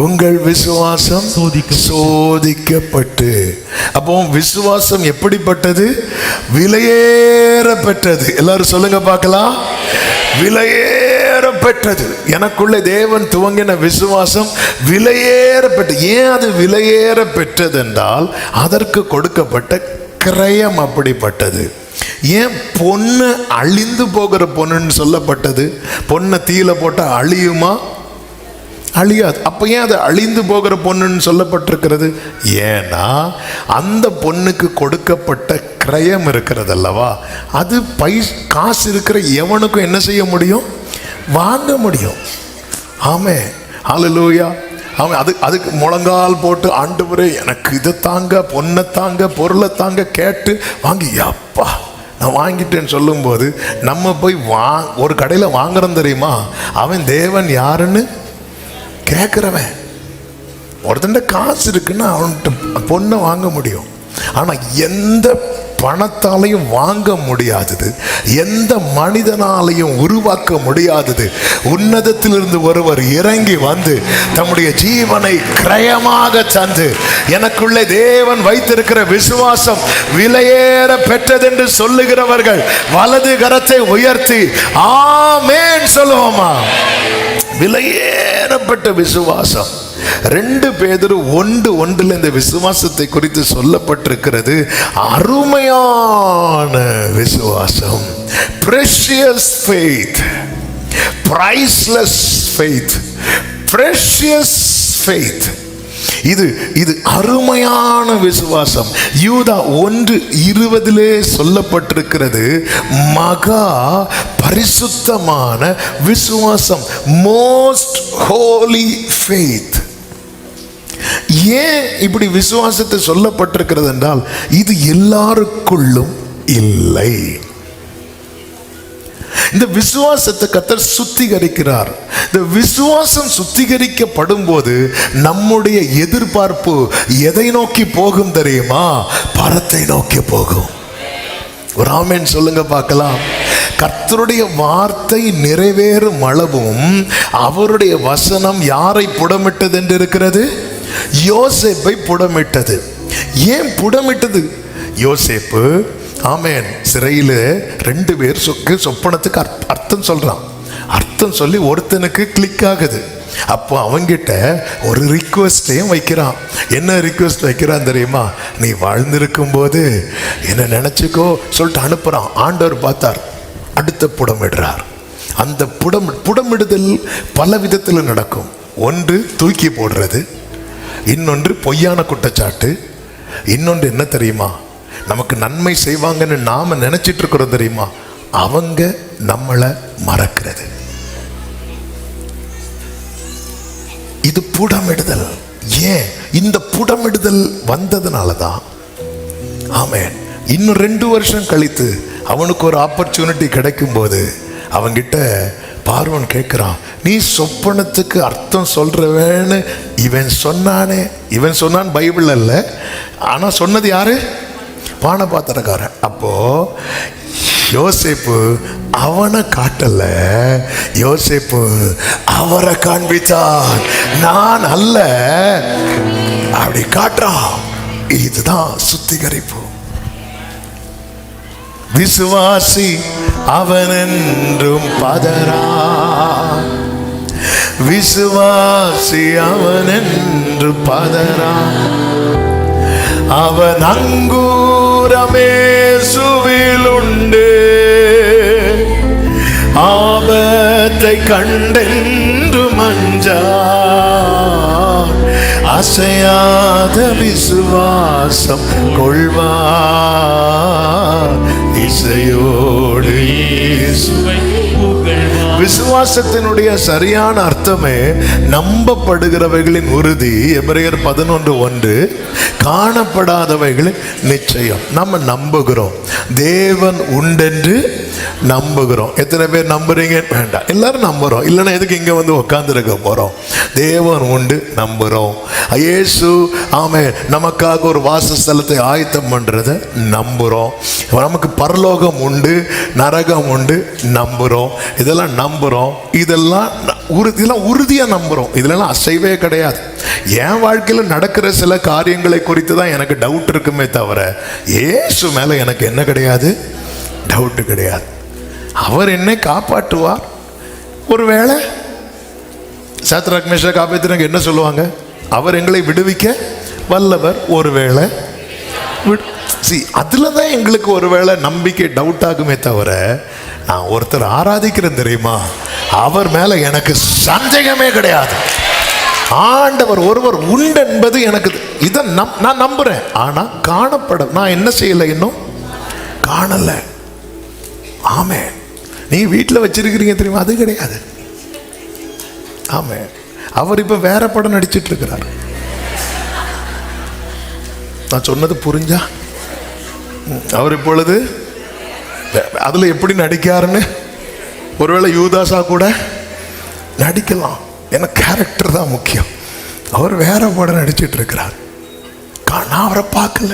உங்கள் விசுவாசம் சோதிக்கப்பட்டு. அப்போ விசுவாசம் எப்படிப்பட்டது? விலையேறப்பட்டது. எல்லாரும் சொல்லுங்க பார்க்கலாம். விலையேறப்பட்டது. எனக்குள்ளே தேவன் துவங்கின விசுவாசம் விலையேறப்பட்டது. ஏன் அது விலையேற பெற்றது என்றால் அதற்கு கொடுக்கப்பட்ட கிரயம் அப்படிப்பட்டது. ஏன் பொண்ணு அழிந்து போகிற பொண்ணுன்னு சொல்லப்பட்டது? பொண்ணை தீயில போட்டா அழியுமா? அழியாது. அப்ப ஏன் அது அழிந்து போகிற பொண்ணுன்னு சொல்லப்பட்டிருக்கிறது? ஏன்னா அந்த பொண்ணுக்கு கொடுக்கப்பட்ட கிரயம் இருக்கிறது அல்லவா, அது காசு இருக்கிற எவனுக்கும் என்ன செய்ய முடியும்? வாங்க முடியும். ஆமே, ஹல்லேலூயா. அவன் அதுக்கு முழங்கால் போட்டு, ஆண்டவரே எனக்கு இதை தாங்க, பொண்ணை தாங்க, பொருளை தாங்க கேட்டு வாங்கி, அப்பா நான் வாங்கிட்டேன்னு சொல்லும்போது நம்ம போய் ஒரு கடையில் வாங்குறோம் தெரியுமா? அவன் தேவன் யாருன்னு கேட்குறவன். ஒருத்தன் காசு இருக்குன்னா அவன்கிட்ட பொண்ணை வாங்க முடியும். ஆனால் எந்த பணத்தாலையும் வாங்க முடியாதது, எந்த மனிதனாலையும் உருவாக்க முடியாதது, உன்னதத்திலிருந்து ஒருவர் இறங்கி வந்து தம்முடைய ஜீவனை கிரயமாக தந்து எனக்குள்ளே தேவன் வைத்திருக்கிற விசுவாசம் விலையேற பெற்றது என்று சொல்லுகிறவர்கள் வலது கரத்தை உயர்த்தி ஆமென் சொல்லுவோமா? விலையேறப்பட்ட விசுவாசம். 2 பேதுரு 1:1 இந்த விசுவாசத்தை குறித்து சொல்லப்பட்டிருக்கிறது. அருமையான விசுவாசம், precious faith, priceless faith, precious faith. இது அருமையான விசுவாசம். யூதா 1:20 சொல்லப்பட்டிருக்கிறது, மகா பரிசுத்தமான விசுவாசம், மோஸ்ட் ஹோலி ஃபெய்த். ஏன் இப்படி விசுவாசத்தை சொல்லப்பட்டிருக்கிறது என்றால் இது எல்லாருக்குள்ளும் இல்லை. இந்த விசுவாசத்தை கர்த்தர் சுத்திகரிக்கிறார். இந்த விசுவாசம் சுத்திகரிக்கப்படும் போது நம்முடைய எதிர்பார்ப்பு எதை நோக்கி போகும் தெரியுமா? பரத்தை நோக்கி போகும். ஒரு ஆமென் சொல்லுங்க பார்க்கலாம். கர்த்தருடைய வார்த்தை நிறைவேறும் அளவும் அவருடைய வசனம் யாரை புடமிட்டது என்று இருக்கிறது? யோசேப்பை புடமிட்டது. ஏன் புடமிட்டது? யோசேப்பு ஆமென் சிறையில் 2 பேர் சொப்பனத்துக்கு அர்த்தம் சொல்றான். அர்த்தம் சொல்லி ஒருத்தனுக்கு கிளிக் ஆகுது. அப்போ அவங்கிட்ட ஒரு ரிக்வெஸ்டையும் வைக்கிறான். என்ன ரிக்வெஸ்ட் வைக்கிறான் தெரியுமா? நீ வாழ்ந்திருக்கும் போது என்ன நினைச்சுக்கோ சொல்லிட்டு அனுப்புறான். ஆண்டவர் பார்த்தார், அடுத்த புடமிடுறார். அந்த புடமிடுதல் பல விதத்தில் நடக்கும். ஒன்று தூக்கி போடுறது, இன்னொன்று பொய்யான குற்றச்சாட்டு, இன்னொன்று என்ன தெரியுமா? நமக்கு நன்மை செய்வாங்கன்னு நாம நினைச்சிட்டு இருக்கிறோம் தெரியுமா? அவங்க நம்மளை மறக்கிறது. இது புடமிடுதல். ஏன் இந்த புடமிடுதல் வந்ததுனாலதான் ஆமென் இன்னும் 2 வருஷம் கழித்து அவனுக்கு ஒரு ஆப்பர்ச்சுனிட்டி கிடைக்கும் போது அவங்கிட்ட பார்வன் கேட்கிறான், நீ சொப்பனத்துக்கு அர்த்தம் சொல்றவேன்னு இவன் சொன்னானே. இவன் சொன்னான் பைபிள் அல்ல, ஆனா சொன்னது யாரு? பானபாத்திரக்காரன். அப்போ யோசேப்பு அவனை காட்டல, யோசேப்பு அவரை காண்பித்தான். நான் அல்ல அப்படி காட்டுறான். இதுதான் சுத்திகரிப்பு. விசுவாசி அவனென்றும் பதறா, விசுவாசி அவனென்று பதறா, அவன் அங்கூரமேசுவிலுண்டு, ஆபத்தை கண்டென்று மஞ்சா, அசையாத விசுவாசம் கொள்வார், இசையோடு இயேசுவை புகழ்வார். விசுவாசத்தினுடைய சரியான அர்த்தமே நம்பப்படுகிறவைகளின் உறுதி. எபிரேயர் 11:1 காணப்படாதவைகளின் நிச்சயம். நம்ம நம்புகிறோம், தேவன் உண்டென்று நம்புகிறோம். எத்தனை பேர் நம்புறீங்க? வேண்டாம், எல்லாரும் நம்புறோம். இல்லைன்னா எதுக்கு இங்க வந்து உட்கார்ந்துருக்க போறோம்? தேவன் உண்டு நம்புறோம். இயேசு ஆமென் நமக்காக ஒரு வாசஸ்தலத்தை ஆயத்தம் பண்றத நம்புறோம். நமக்கு பரலோகம் உண்டு, நரகம் உண்டு நம்புகிறோம். இதெல்லாம் நம்புகிறோம். இதெல்லாம் உறுதியாக நம்புகிறோம். இதெல்லாம் அசைவே கிடையாது. என் வாழ்க்கையில் நடக்கிற சில காரியங்களை குறித்து தான் எனக்கு டவுட் இருக்குமே தவிர இயேசு மேலே எனக்கு என்ன கிடையாது, டவுட்டு கிடையாது. அவர் என்னை காப்பாற்றுவார். ஒருவேளை சாத்ராக் மேஷாக் ஆபேத்நேகோ என்ன சொல்லுவாங்க? அவர் எங்களை விடுவிக்க வல்லவர். ஒருவேளை அதுல தான் எங்களுக்கு ஒருவேளை நம்பிக்கை டவுட் ஆகுமே தவிர, நான் ஒருத்தர் ஆராதிக்கிறேன் தெரியுமா, அவர் மேல எனக்கு சந்தேகமே கிடையாது. ஆண்டவர் ஒருவர் உண்டு என்பது எனக்கு இதை நான் நம்புறேன். ஆனா காணப்பட நான் என்ன செய்யலை, இன்னும் காணல. ஆமே, நீ வீட்டில் வச்சிருக்கிறீங்க தெரியுமா, அது கிடையாது. ஆமே, அவர் இப்ப வேற படம் நடிச்சிட்டு இருக்கிறார். நான் சொன்னது புரிஞ்சா? அவர் இப்பொழுது அதுல எப்படி நடிக்காருன்னு ஒருவேளை யூதாசா கூட நடிக்கலாம். ஏன்னா கேரக்டர் தான் முக்கியம். அவர் வேற படம் நடிச்சிட்டு இருக்கிறார். நான் அவரை பார்க்கல,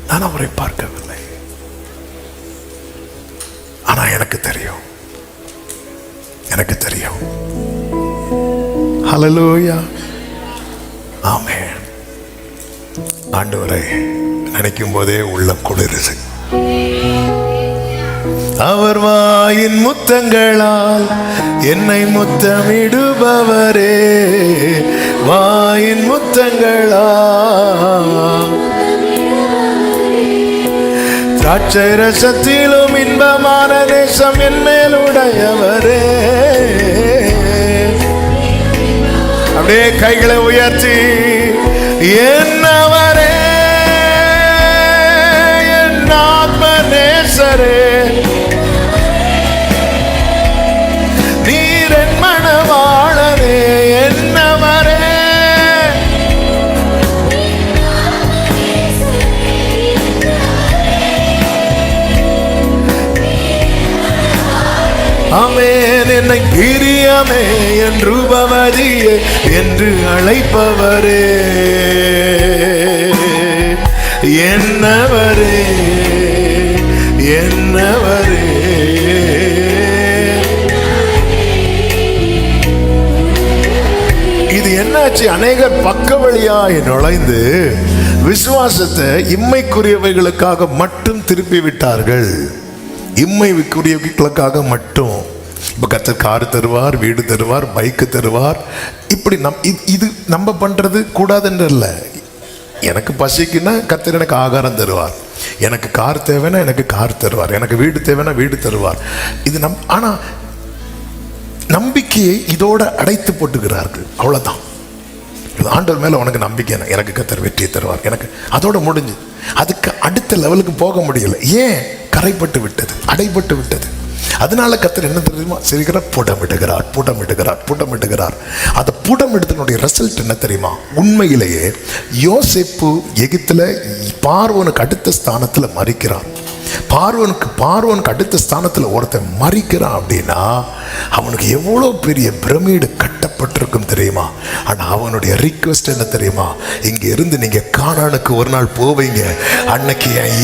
நான் அவரை பார்க்கவில்லை. ஆனா எனக்கு தெரியும், எனக்கு தெரியும். ஹல்லேலூயா, ஆமென். ஆண்டவரை நினைக்கும் போதே உள்ளம் குளிருது. அவர் வாயின் முத்தங்களால் என்னை முத்தமிடுபவரே, வாயின் முத்தங்களால் திராட்சை ரசத்திலும் இன்பமான நேசம் என் மேலுடையவரே. அப்படியே கைகளை உயர்த்தி, என்னவரே என் ஆத்ம நேசரே, நீர் என் மணவாளனே, என்னவரே. ஆமென். என்னை பிரியமே என்று பவதியே என்று அழைப்பவரே, என்னவரே என்னவரே. இது என்னாச்சு? அநேகர் பக்க வழியாய் நுழைந்து விசுவாசத்தை இம்மைக்குரியவைகளுக்காக மட்டும் திருப்பி விட்டார்கள். இம்மைக்குரியவைகளுக்காக மட்டும். இப்போ கர்த்தர் கார் தருவார், வீடு தருவார், பைக்கு தருவார். இப்படி இது நம்ம பண்றது கூடாதுன்ற இல்லை. எனக்கு பசிக்குன்னா கர்த்தர் எனக்கு ஆகாரம் தருவார், எனக்கு கார் தேவைன்னா எனக்கு கார் தருவார், எனக்கு வீடு தேவைன்னா வீடு தருவார். இது ஆனா நம்பிக்கையை இதோட அடைத்து போட்டுக்கிறார்கள். அவ்வளவுதான். ஆண்டவர் மேல உனக்கு நம்பிக்கை, எனக்கு கர்த்தர் வெற்றியை தருவார், எனக்கு அதோட முடிஞ்சு. அதுக்கு அடுத்த லெவலுக்கு போக முடியல. ஏன்? கரைப்பட்டு விட்டது, அடைபட்டு விட்டது. அதனால கர்த்தர் என்ன தெரியுமா செய்கிறார்? புடமிடுகிறார், புடமிடுகிறார், புடமிடுகிறார். அந்த புடமிடுதனுடைய ரிசல்ட் என்ன தெரியுமா? உண்மையிலேயே யோசேப்பு எகிப்துல பார்வோனுக்கு அடுத்த ஸ்தானத்துல மரிக்கிறான். பார்வோனுக்கு அடுத்த ஸ்தானத்துல ஒருத்தன் மரிக்கிறான் அப்படின்னா அவனுக்கு எவ்வளவு பெரிய பிரமிடு கட்டப்பட்டிருக்கும் தெரியுமா? ஆனா அவனுடைய ரிக்வெஸ்ட் என்ன தெரியுமா? இங்க இருந்து நீங்க கானானுக்கு ஒரு நாள் போவீங்க, அன்னைக்கு என்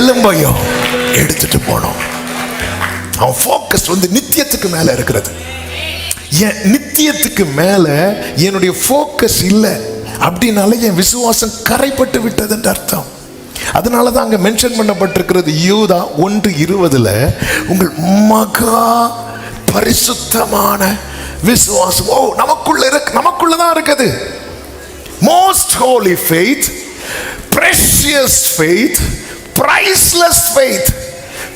எலும்பையும் எடுத்துட்டு போனோம். அவன் ஃபோக்கஸ் நித்தியத்துக்கு மேல இருக்கிறது. என் நித்தியத்துக்கு மேல என்னுடைய ஃபோக்கஸ் இல்லை அப்படின்னால என் விசுவாசம் கரைப்பட்டு விட்டது என்று அர்த்தம். அதனாலதான் அங்க மென்ஷன் பண்ணப்பட்டிருக்கிறது. யூதா 1:20 உங்கள் மகா பரிசுத்தமான விசுவாசம். ஓ, நமக்குள்ளதான் இருக்குது. Most Holi faith, precious faith, priceless faith.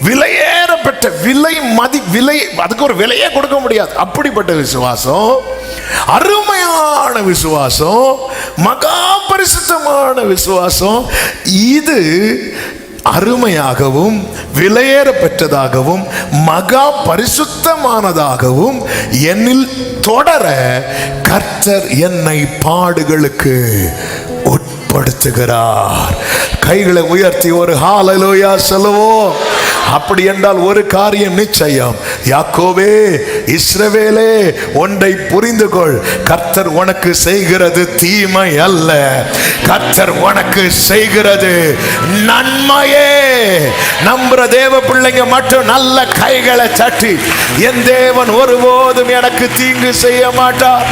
விலையேறப்பட்ட விலை, அதுக்கு ஒரு விலையே கொடுக்க முடியாது. அப்படிப்பட்ட விசுவாசம், அருமையான விசுவாசம், மகா பரிசுத்தமான விசுவாசம். இது அருமையாகவும் விலையேற பெற்றதாகவும் மகா பரிசுத்தமானதாகவும் என்னில் தொடர கர்த்தர் என்னை பாடுகளுக்கு உட்படுத்துகிறார். கைகளை உயர்த்தி ஒரு ஹல்லேலூயா சொல்லுவோம். அப்படி என்றால் ஒரு காரியம் நிச்சயம், யாக்கோபே, இஸ்ரவேலே, ஒன்றை புரிந்து கொள், கர்த்தர் உனக்கு செய்கிறது தீமை அல்ல, கர்த்தர் உனக்கு செய்கிறது நன்மையே. நம்புற தேவ பிள்ளைங்க மட்டும் நல்ல கைகளை தட்டி, என் தேவன் ஒருபோதும் எனக்கு தீங்கு செய்ய மாட்டார்.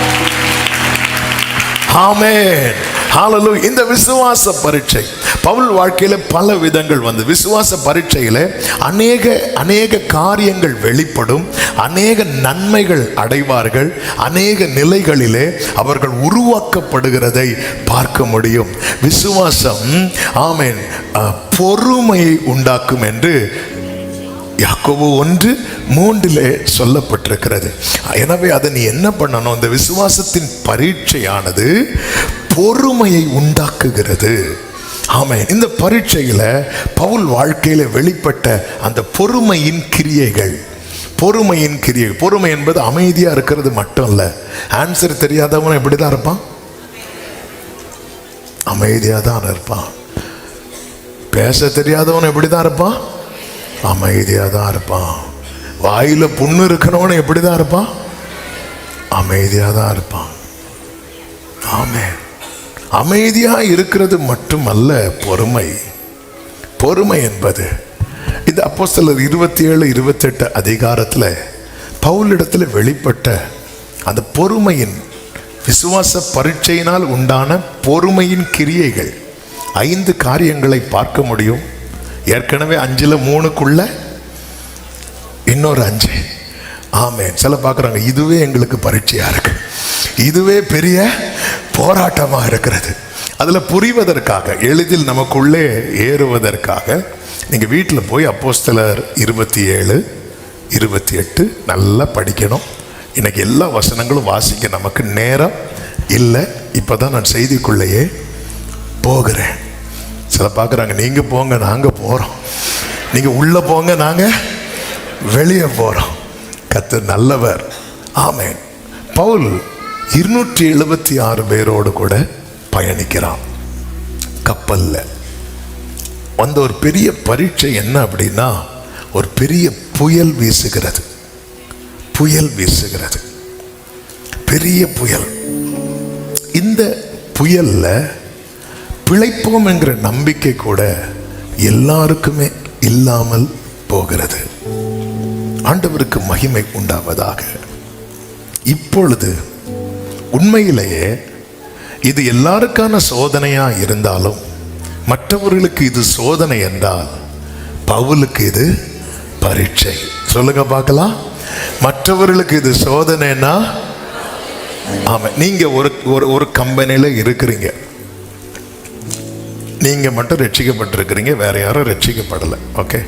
ஆமென், ஹல்லேலூயா. இந்த விசுவாச பரீட்சை பவுல் வாழ்க்கையில பல விதங்கள் வந்து, விசுவாச பரீட்சையில அநேக காரியங்கள் வெளிப்படும், அநேக நன்மைகள் அடைவார்கள், அநேக நிலைகளிலே அவர்கள் உருவாக்கப்படுகிறதை பார்க்க முடியும். விசுவாசம் ஆமென் பொறுமையை உண்டாக்கும் என்று யாக்கோபு 1:3 சொல்லப்பட்டிருக்கிறது. எனவே அதை நீ என்ன பண்ணணும்? இந்த விசுவாசத்தின் பரீட்சையானது பொறுமையை உண்டாக்குகிறது. ஆமென். இந்த பரீட்சையில பவுல் வாழ்க்கையில வெளிப்பட்ட அந்த பொறுமையின் கிரியைகள், பொறுமை என்பது அமைதியா இருக்கிறது மட்டும் இல்ல. ஆன்சர் தெரியாதவன் எப்படிதான் இருப்பான்? அமைதியா தான் இருப்பான். பேச தெரியாதவன் எப்படிதான் இருப்பான்? அமைதியா தான் இருப்பான். வாயில புண்ணு இருக்கிறவன் எப்படிதான் இருப்பான்? அமைதியா தான் இருப்பான். ஆமென். அமைதியா இருக்கிறது மட்டுமல்ல பொறுமை என்பது. இந்த அப்போஸ்தலர் 27-28 அதிகாரத்துல பவுலிடத்துல வெளிப்பட்ட அந்த பொறுமையின், விசுவாச பரீட்சையினால் உண்டான பொறுமையின் கிரியைகள் 5 காரியங்களை பார்க்க முடியும். ஏற்கனவே 5-3க்குள்ள இன்னொரு 5. ஆமென். சில பார்க்குறாங்க, இதுவே எங்களுக்கு பரீட்சையா இருக்கு, இதுவே பெரிய போராட்டமா இருக்கிறது. அதுல புரிவதற்காக, எளிதில் நமக்குள்ளே ஏறுவதற்காக நீங்க வீட்டில் போய் அப்போஸ்தலர் 27-28 நல்லா படிக்கணும். இன்னைக்கு எல்லா வசனங்களும் வாசிக்க நமக்கு நேரம் இல்லை. இப்பதான் நான் செய்திக்குள்ளேயே போகிறேன். சில பார்க்குறாங்க, நீங்க போங்க நாங்க போறோம், நீங்க உள்ள போங்க நாங்க வெளியே போறோம். கர்த்தர் நல்லவர். ஆமென். பவுல் 276 பேரோடு கூட பயணிக்கிறான். கப்பல்ல வந்த ஒரு பெரிய பரீட்சை என்ன அப்படின்னா, ஒரு பெரிய புயல் வீசுகிறது, பெரிய புயல். இந்த புயல்ல பிழைப்போம் என்கிற நம்பிக்கை கூட எல்லாருக்குமே இல்லாமல் போகிறது. ஆண்டவருக்கு மகிமை உண்டாவதாக. இப்பொழுது உண்மையிலேயே இது எல்லாருக்கான சோதனையா இருந்தாலும், மற்றவர்களுக்கு இது சோதனை என்றால் பவுலுக்கு இது பரீட்சை. சொல்லுங்க பார்க்கலாம். மற்றவர்களுக்கு இது சோதனைன்னா, ஆமா, நீங்க ஒரு கம்பெனியில இருக்கிறீங்க, நீங்க மட்டும் ரட்சிக்கப்பட்டிருக்கிறீங்க, வேற யாரும் ரட்சிக்கப்படலை. ஓகே,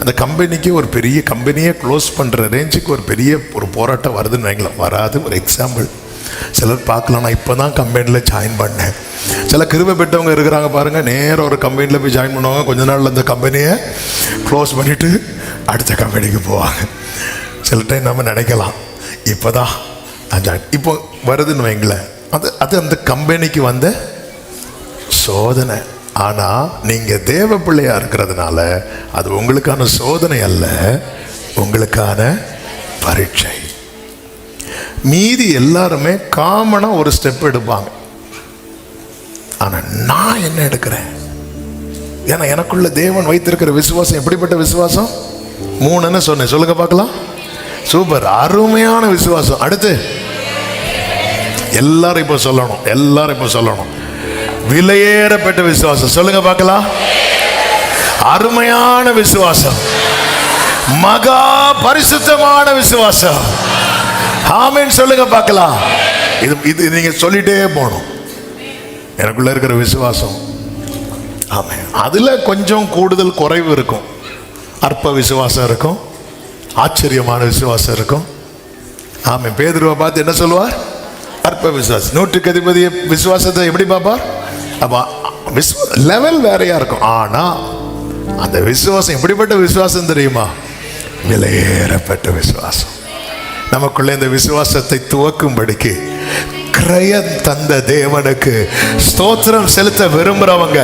அந்த கம்பெனிக்கு ஒரு பெரிய கம்பெனியை க்ளோஸ் பண்ற ரேஞ்சுக்கு ஒரு போராட்டம் வருதுன்னு வைங்களேன். வராது. ஒரு எக்ஸாம்பிள், சிலர் பார்க்கலாம், நான் இப்போதான் கம்பெனியில் ஜாயின் பண்ணேன். சில கிருபை பெற்றவங்க இருக்கிறாங்க பாருங்க, நேரம் ஒரு கம்பெனியில் போய் ஜாயின் பண்ணுவாங்க, கொஞ்ச நாள் அந்த கம்பெனியை க்ளோஸ் பண்ணிட்டு அடுத்த கம்பெனிக்கு போவாங்க. சில டைம் நம்ம நினைக்கலாம், இப்போதான் நான் ஜாயின், இப்போ வருதுன்னு வைங்களேன், அது அந்த கம்பெனிக்கு வந்த சோதனை. ஆனா நீங்க தேவ பிள்ளையா இருக்கிறதுனால அது உங்களுக்கான சோதனை அல்ல, உங்களுக்கான பரீட்சை. மீதி எல்லாருமே காமனா ஒரு ஸ்டெப் எடுப்பாங்க. ஆனா நான் என்ன எடுக்கிறேன்? ஏன்னா எனக்குள்ள தேவன் வைத்திருக்கிற விசுவாசம் எப்படிப்பட்ட விசுவாசம்? 3 சொன்னேன், சொல்லுங்க பார்க்கலாம். சூப்பர், அருமையான விசுவாசம். அடுத்து எல்லாரும் இப்ப சொல்லணும், விலையேறப்பட்ட விசுவாசம். சொல்லுங்க பார்க்கலாம். அருமையான விசுவாசம், மகா பரிசுத்தமான விசுவாசம். ஆமென். சொல்லுங்க பார்க்கலாம். இது நீங்க சொல்லிட்டே போகணும். எனக்குள்ள இருக்கிற விசுவாசம். ஆமென். அதுல கொஞ்சம் கூடுதல் குறைவு இருக்கும். அற்ப விசுவாசம் இருக்கும், ஆச்சரியமான விசுவாசம் இருக்கும். ஆமென். பேதுருவை பார்த்து என்ன சொல்லுவார்? அற்ப விசுவாசம். 100க்கு அதிபதி விசுவாசத்தை எப்படி பார்ப்பார்? அப்ப லெவல் வேறையா இருக்கும். ஆனா அந்த விசுவாசம் எப்படிப்பட்ட விசுவாசம் தெரியுமா? விலையேறப்பட்ட விசுவாசம். நமக்குள்ள இந்த விசுவாசத்தை துவக்கும்படிக்கு கிரயம் தந்த தேவனுக்கு ஸ்தோத்திரம் செலுத்த விரும்புறவங்க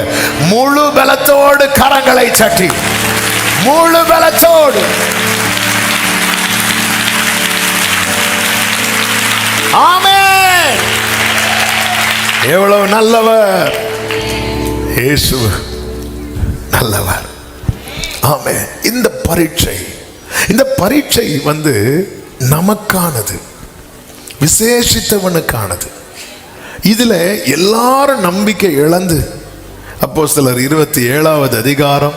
முழு பலத்தோடு கரங்களை தட்டி முழு பலத்தோடு. ஆமென். எவ்வளவு நல்லவர் இயேசு, நல்லவர். ஆமென். இந்த பரீட்சை வந்து நமக்கானது, விசேஷித்தவனுக்கானது. இதுல எல்லாரும் நம்பிக்கை இழந்து, அப்போஸ்தலர் 27வது அதிகாரம்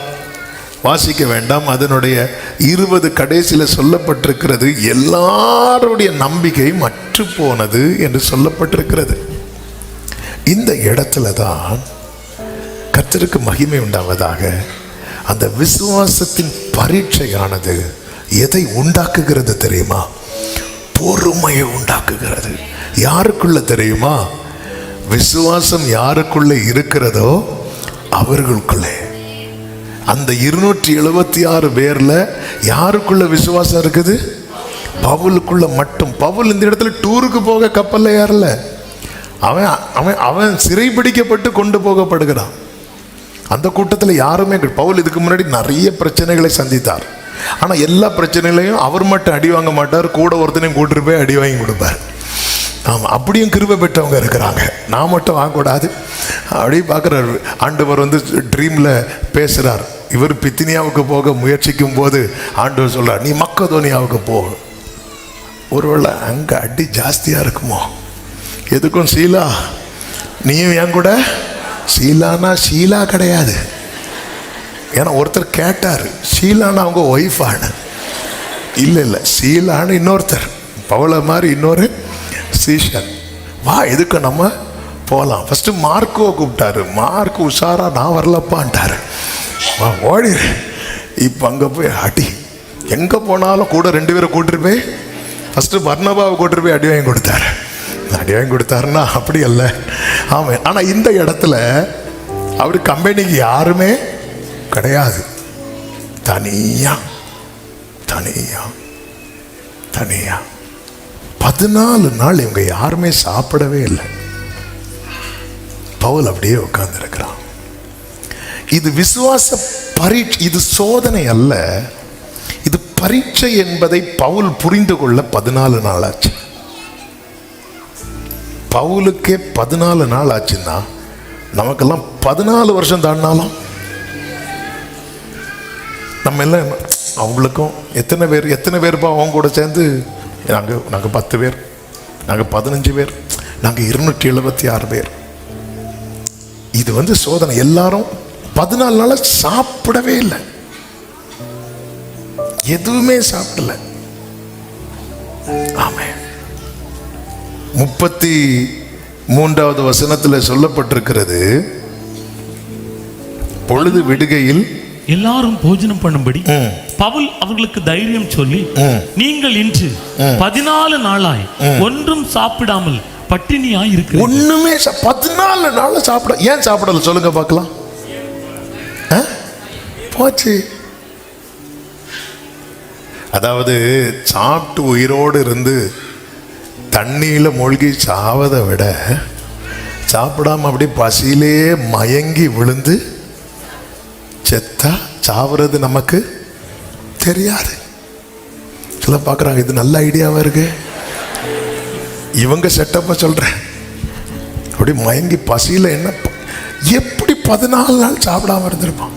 வாசிக்க வேண்டாம், அதனுடைய 20 கடைசியில் சொல்லப்பட்டிருக்கிறது, எல்லாருடைய நம்பிக்கை மற்று போனது என்று சொல்லப்பட்டிருக்கிறது. இந்த இடத்துல தான் கர்த்தருக்கு மகிமை உண்டாவதாக. அந்த விசுவாசத்தின் பரீட்சையானது எதை உண்டாக்குகிறது தெரியுமா? பொறுமையை உண்டாக்குகிறது. யாருக்குள்ள தெரியுமா? விசுவாசம் யாருக்குள்ள இருக்கிறதோ அவர்களுக்குள்ளே. அந்த 276 பேர்ல யாருக்குள்ள விசுவாசம் இருக்குது? பவுலுக்குள்ள மட்டும். பவுல் இந்த இடத்துல டூருக்கு போக கப்பல்ல ஏறல. அவன் அவன் அவன் சிறைபிடிக்கப்பட்டு கொண்டு போகப்படுகிறான். அந்த கூட்டத்தில் யாருமே, பவுல் இதுக்கு முன்னாடி நிறைய பிரச்சனைகளை சந்தித்தார். ஆனால் எல்லா பிரச்சனைகளையும் அவர் மட்டும் அடி வாங்க மாட்டார், கூட ஒருத்தனையும் கூட்டிட்டு போய் அடி வாங்கி கொடுப்பார். ஆமாம், அப்படியும் கிருபை பெற்றவங்க இருக்கிறாங்க. நான் மட்டும் வாங்கக்கூடாது அப்படி பார்க்குறாரு. ஆண்டவர் வந்து ட்ரீமில் பேசுகிறார். இவர் பித்தினியாவுக்கு போக முயற்சிக்கும் போது ஆண்டவர் சொல்கிறார், நீ மக்கதோனியாவுக்கு போ. ஒருவேளை அங்கே அடி ஜாஸ்தியாக இருக்குமோ? எதுக்கும் ஷீலா, நீயும் என் கூட. ஷீலானா ஷீலா கிடையாது. ஏன்னா ஒருத்தர் கேட்டார், ஷீலானா அவங்க ஒய்ஃபானு. இல்லை, ஷீலான்னு இன்னொருத்தர், பவுல மாதிரி இன்னொரு சீஷன். வா, எதுக்கு நம்ம போகலாம். ஃபஸ்ட்டு மார்க்கோ கூப்பிட்டாரு. மார்க்கு உஷாரா, நான் வரலப்பான்ட்டாரு. வா ஓடிடு. இப்போ அங்கே போய் அடி, எங்கே போனாலும் கூட 2 பேரை கூட்டிட்டு போய், ஃபஸ்ட்டு பர்னபாவை கூட்டிட்டு போய் அடி வாங்கி கொடுத்தாரு. அடி வாங்கி கொடுத்தாருன்னா அப்படி அல்ல. ஆமாம். ஆனால் இந்த இடத்துல அவர் கம்பெனிக்கு யாருமே கிடையாது. தனியா 14 நாள் இவங்க யாருமே சாப்பிடவே இல்லை. பவுல் அப்படியே உட்கார்ந்திருக்கிறான். இது விசுவாச பரீட்சை, இது சோதனை அல்ல, இது பரீட்சை என்பதை பவுல் புரிந்து கொள்ள 14 நாள் ஆச்சு. பவுலுக்கே 14 நாள் ஆச்சுன்னா நமக்கெல்லாம் 14 வருஷம் தாண்டினாலும் நம்ம எல்லாம் அவங்களுக்கும் எத்தனை பேர்ப்பா அவங்க கூட சேர்ந்து? நாங்கள் 10 பேர், நாங்கள் 15 பேர், நாங்கள் 276 பேர். இது வந்து சோதனை. எல்லாரும் 14 நாள் சாப்பிடவே இல்லை, எதுவுமே சாப்பிடல. ஆமே. 33வது வசனத்தில் சொல்லப்பட்டிருக்கிறது, பொழுது விடுகையில் எல்லாரும் போஜனம் பண்ணும்படி பவுல் அவர்களுக்கு தைரியம் சொல்லி, நீங்கள் இன்று 14 நாளாய் ஒன்றும் சாப்பிடாமல் பட்டினியாய் இருக்கு. ஒண்ணுமே 14 நாள் சாப்பிட. ஏன் சாப்பிடல சொல்லுங்க பார்க்கலாம். போச்சு. அதாவது சாப்பிட்டு உயிரோடு இருந்து தண்ணியில மூழ்கி சாவதை விட சாப்பிடாம அப்படி பசியிலே மயங்கி விழுந்து செத்தா சாவுறது நமக்கு தெரியாது. சில பார்க்குறாங்க, இது நல்ல ஐடியாவா இருக்கு. இவங்க செட்டப்ப சொல்றேன். அப்படி மயங்கி பசியில என்ன, எப்படி 14 நாள் சாப்பிடாம இருந்திருப்பான்?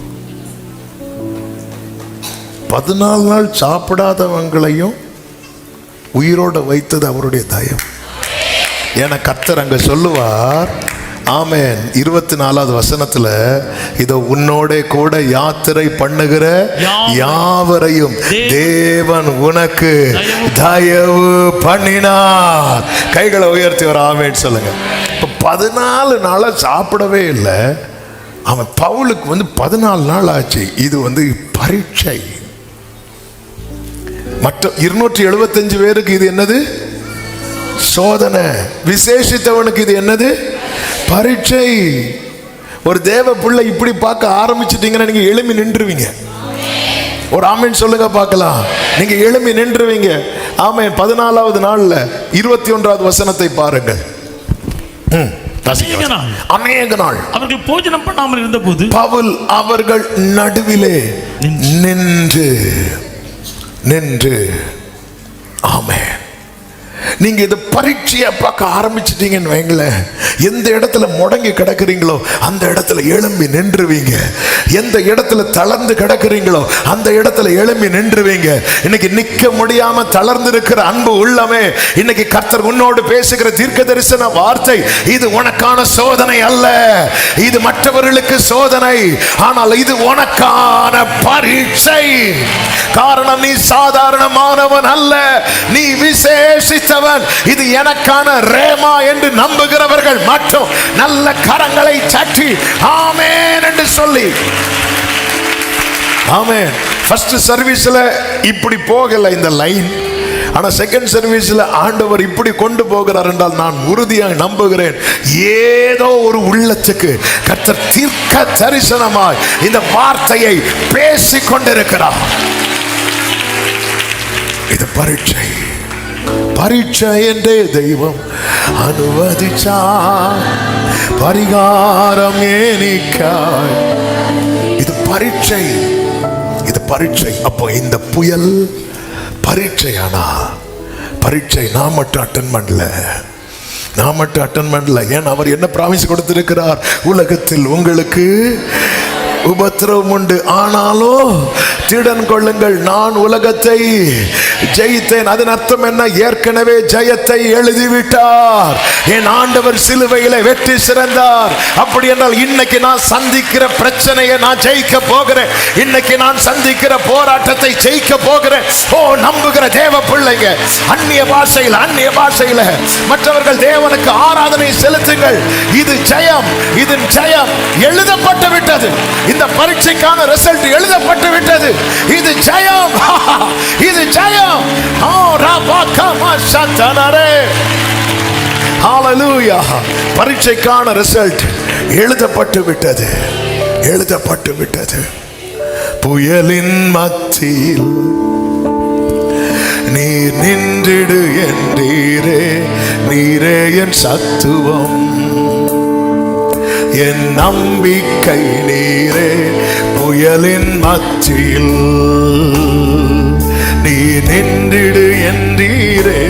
14 நாள் சாப்பிடாதவங்களையும் உயிரோட வைத்தது அவருடைய தயம். ஏன்னா கர்த்தர் அங்க சொல்லுவார், ஆமென், 24வது வசனத்துல, இதோ உன்னோட கூட யாத்திரை பண்ணுகிற யாவரையும் தேவன் உனக்கு தயவு பண்ணினார். கைகளை உயர்த்தி ஒரு ஆமென் சொல்லுங்க. இப்ப 14 நாளா சாப்பிடவே இல்லை. அவன் பவுலுக்கு வந்து 14 நாள் ஆச்சு. இது வந்து பரீட்சை. மற்ற 275 பேருக்கு இது என்னது? சோதனை. விசேஷித்தவனுக்கு இது என்னது? பரீட்சை. ஒரு தேவ பிள்ளை இப்படி பார்க்க ஆரம்பிச்சிட்டீங்கன்னா நீங்க எழும்பி நின்றுவீங்க. ஒரு ஆமென் சொல்லுங்க பார்க்கலாம். நீங்க எழும்பி நின்றுவீங்க. ஆமென். 14வது நாள்ல 21வது வசனத்தை பாருங்கள். அநேக நாள் அவர்கள் போஜனம் பண்ணாமல் இருந்தபோது பவுல் அவர்கள் நடுவிலே நின்று ஆமென். நீங்க இது பரீட்சையை பார்க்க ஆரம்பிச்சிட்டீங்கன்னு வைங்களேன், எந்த இடத்துல முடங்கி கிடக்குறீங்களோ அந்த இடத்துல எழும்பி நின்றுவீங்க. எந்த இடத்துல தளர்ந்து கிடக்குறீங்களோ அந்த இடத்துல எழும்பி நின்றுவீங்க. இன்னைக்கு நிக்க முடியாம தளர்ந்து இருக்கிற அன்பு உள்ளமே, இன்னைக்கு கர்த்தர் உன்னோடு பேசுகிற தீர்க்க தரிசன வார்த்தை, இது உனக்கான சோதனை அல்ல, இது மற்றவர்களுக்கு சோதனை, ஆனால் இது உனக்கான பரீட்சை. காரணம், நீ சாதாரணமானவன் அல்ல, நீ விசேஷித்தவன். இது எனக்கான ரேமா என்று நம்புகிறவர்கள் மட்டும் நல்ல கரங்களை தட்டி ஆமென் என்று சொல்லி. ஆமென். ஃபர்ஸ்ட் சர்வீஸ்ல இப்படி போகல இந்த லைன், ஆனா செகண்ட் சர்வீஸ்ல ஆண்டவர் இப்படி கொண்டு போகிறார் என்றால் நான் உறுதியாக நம்புகிறேன், ஏதோ ஒரு உள்ளத்துக்கு கர்த்தர் தீர்க்க தரிசனமாய் இந்த வார்த்தையை பேசிக் கொண்டிருக்கிறார். இது பரீட்சை. பரீட்சை என்றே தெய்வம் அனுமதிச்சார், பரிகாரம் ஏனிக்காய். இது பரீட்சை, இது பரீட்சை. அப்போ இந்த புயல் பரீட்சையானா, பரீட்சை நான் மட்டும் அட்டன் பண்ணல, ஏன் அவர் என்ன பிராமிஸ் கொடுத்திருக்கிறார், உலகத்தில் உங்களுக்கு உபத்திரவம் உண்டு, ஆனாலும் திடன் கொள்ளுங்கள், நான் உலகத்தை ஜெயித்தேன். அதன் அர்த்தம் என்ன? ஏற்கனவே ஜெயத்தை எழுதிவிட்டார். என் ஆண்டவர் சிலுவையிலே வெற்றி சிறந்தார். அப்படி என்றால் இன்னைக்கு நான் சந்திக்கிற பிரச்சனையை நான் ஜெயிக்க போகிறேன், இன்னைக்கு நான் சந்திக்கிற போராட்டத்தை ஜெயிக்க போகிறேன். ஓ நம்புகிற தேவ பிள்ளைங்க, அந்நிய பாஷையில மற்றவர்கள் தேவனுக்கு ஆராதனை செலுத்துங்கள். இது ஜெயம், இது ஜெயம் எழுதப்பட்டு விட்டது. இந்த பரீட்சைக்கான ரிசல்ட் எழுதப்பட்டு விட்டது. இது ஜெயம், இது ஜெயம். ஹalleluya. பரீட்சைக்கான ரிசல்ட் எழுதப்பட்டு விட்டது. புயலின் மத்தியில் நீர் நின்றிடு என்றீரே, நீரே என் சத்துவம், என் நம்பிக்கை நீரே. புயலின் மத்தியில் நீ நின்றிடு என்றீரே,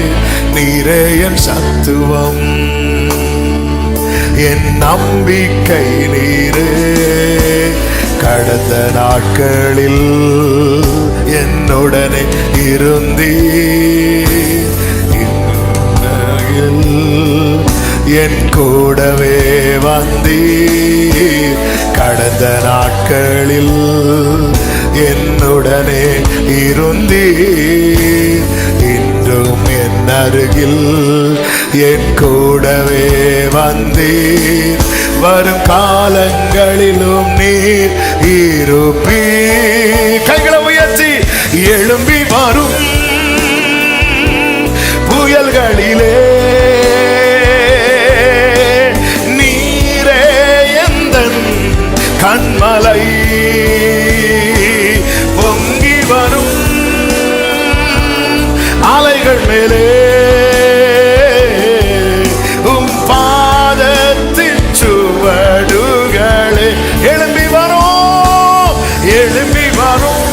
நீரே என் சத்துவம், என் நம்பிக்கை நீரே. கடந்த நாட்களில் என்னுடனே இருந்தீர், என் கூடவே வந்தீர். கடந்த நாட்களில் என்னுடனே இருந்தீர், இன்றும் என் அருகில் என் கூடவே வந்தீர். வரும் காலங்களிலும் நீர் இருப்பீர். கைகளை உயர்த்தி எழும்பி வரும் புயல்களிலே நீரே எந்தன் கண்மலை, பொங்கி வரும் அலைகள் மேலே உம் பாதத்தின் சுவடுகளே. எழும்பி வரும், எழும்பி வரும்.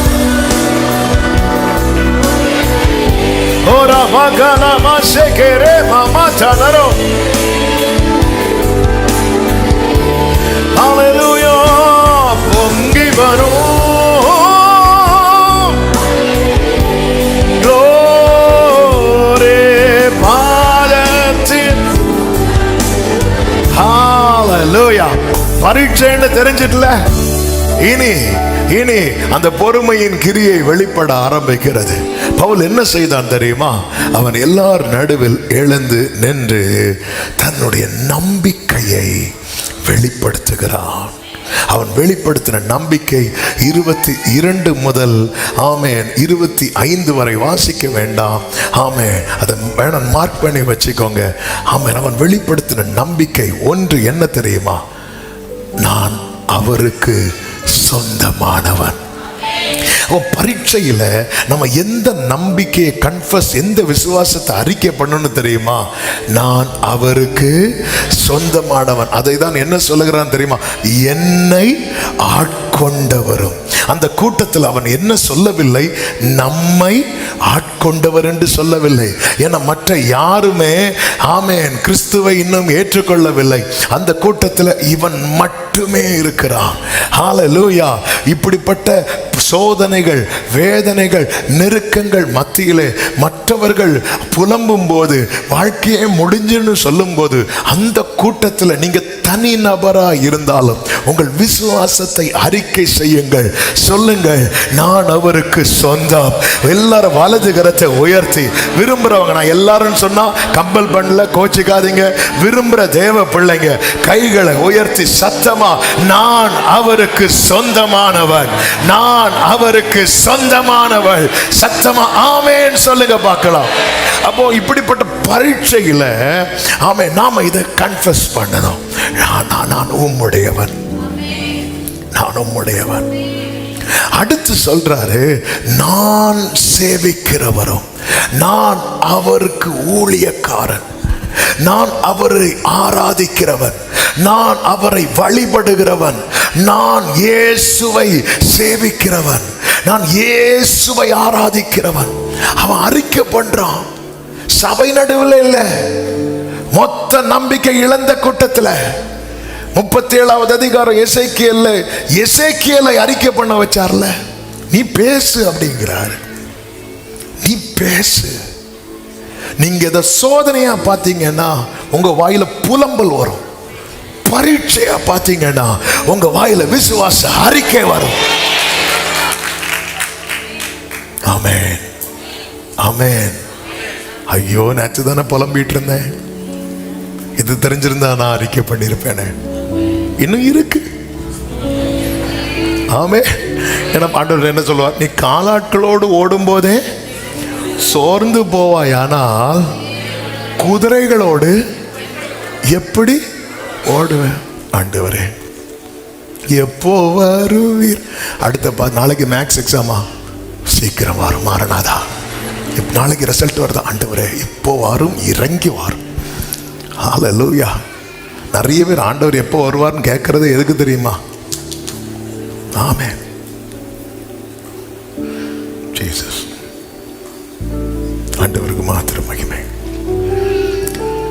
ஓரா மகனா மாசேகரே மாமா சனரோ. ஹalleluya. பொங்கி வரும் பரீட்சைன்னு தெரிஞ்சிட்டல, இனி அந்த பொறுமையின் கிரியை வெளிப்பட ஆரம்பிக்கிறது. பவுல் என்ன செய்தான் தெரியுமா? அவன் எல்லார் நடுவில் எழுந்து நின்று தன்னுடைய நம்பிக்கையை வெளிப்படுத்துகிறான். அவன் வெளிப்படுத்தின நம்பிக்கை 22 முதல் ஆமென் 25 வரை வாசிக்க வேண்டாம். ஆமென், அதை வேணும் மார்க் பண்ணி வச்சுக்கோங்க. ஆமென். அவன் வெளிப்படுத்தின நம்பிக்கை ஒன்று என்ன தெரியுமா? நான் அவருக்கு சொந்தமானவன். பரீட்சையில நம்ம எந்த நம்பிக்கையை கன்ஃபஸ், எந்த விசுவாசத்தை அறிக்கை பண்ணணும் தெரியுமா? நான் அவருக்கு சொந்தமானவன். அதை தான் என்ன சொல்லுகிறான் தெரியுமா? என்னை ஆட்கொண்டவரும். அந்த கூட்டத்தில் அவன் என்ன சொல்லவில்லை? நம்மை ஆட்கொண்டவர் என்று சொல்லவில்லை. ஏன்னா மற்ற யாருமே ஆமென் கிறிஸ்துவை இன்னும் ஏற்றுக்கொள்ளவில்லை. அந்த கூட்டத்தில் இவன் மட்டுமே இருக்கிறான். ஹல்லேலூயா. இப்படிப்பட்ட சோதனைகள், வேதனைகள், நெருக்கங்கள் மத்தியிலே மற்றவர்கள் புலம்பும் போது, வாழ்க்கையே முடிஞ்சுன்னு சொல்லும் போது, அந்த கூட்டத்தில் நீங்க தனி நபரா இருந்தாலும் உங்கள் விசுவாசத்தை அறிக்கை செய்யுங்கள். சொல்லுங்கள், நான் அவருக்கு சொந்தம். எல்லாரும் வலது கரத்தை உயர்த்தி விரும்புறவங்க, நான் எல்லாரும் சொன்னா கம்பல் பண்ணல, கோச்சிக்காதீங்க. விரும்புற தேவ பிள்ளைங்க கைகளை உயர்த்தி சத்தமா, நான் அவருக்கு சொந்தமானவன், நான் அவருக்கு சொந்தமானவள், சத்தமா ஆமென் சொல்லுங்க பார்க்கலாம். அப்போ இப்படிப்பட்ட பரீட்சையில ஆமென் நாம இதை கன்ஃபஸ் பண்ணணும். நான் உம்முடையவன், நான் உம்முடையவன். அடுத்து சொல்றாரு, நான் சேவிக்கிறவரும், நான் அவருக்கு ஊழியக்காரன், நான் அவரை ஆராதிக்கிறவன், நான் அவரை வழிபடுகிறவன், நான் இயேசுவை சேவிக்கிறவன், நான் இயேசுவை ஆராதிக்கிறவன். அவன் அறிக்கை பண்றான். சபை நடுவில் இல்ல, மொத்த நம்பிக்கை இழந்த கூட்டத்தில் 37வது அதிகாரம் எசேக்கியேலை அறிக்கை பண்ண வச்சார்ல, நீ பேசு அப்படிங்கிறார். நீ பேசு. நீங்க இதை சோதனையா பார்த்தீங்கன்னா உங்க வாயில புலம்பல் வரும். பரீட்சையா பார்த்தீங்கன்னா உங்க வாயில விசுவாச அறிக்கை வரும். ஆமென், ஆமென். ஐயோ, நேற்று தானே புலம்பிட்டு இருந்தேன், இது தெரிஞ்சிருந்தா நான் அறிக்கை பண்ணியிருப்பேனே. இன்னும் இருக்கு. ஆமென். ஏன்னா ஆண்டவர் என்ன சொல்லுவார்? நீ காலாட்களோடு ஓடும் போதே சோர்ந்து போவாய், ஆனால் குதிரைகளோடு எப்படி ஓடுவேன்? ஆண்டவரே எப்போ வருவீர்? அடுத்த நாளைக்கு மேக்ஸ் எக்ஸாமா? சீக்கிரம் வரும் மாறனாதா. நாளைக்கு ரிசல்ட் வருதா? ஆண்டவரே இப்போ வரும், இறங்கி வரும். ஹல்லேலூயா. நிறைய பேர் ஆண்டவர் எப்போ வருவார்னு கேட்கறது எதுக்கு தெரியுமா? ஆமென். ஜீசஸ். ஆண்டவருக்கு மாத்திரம் மகிமை.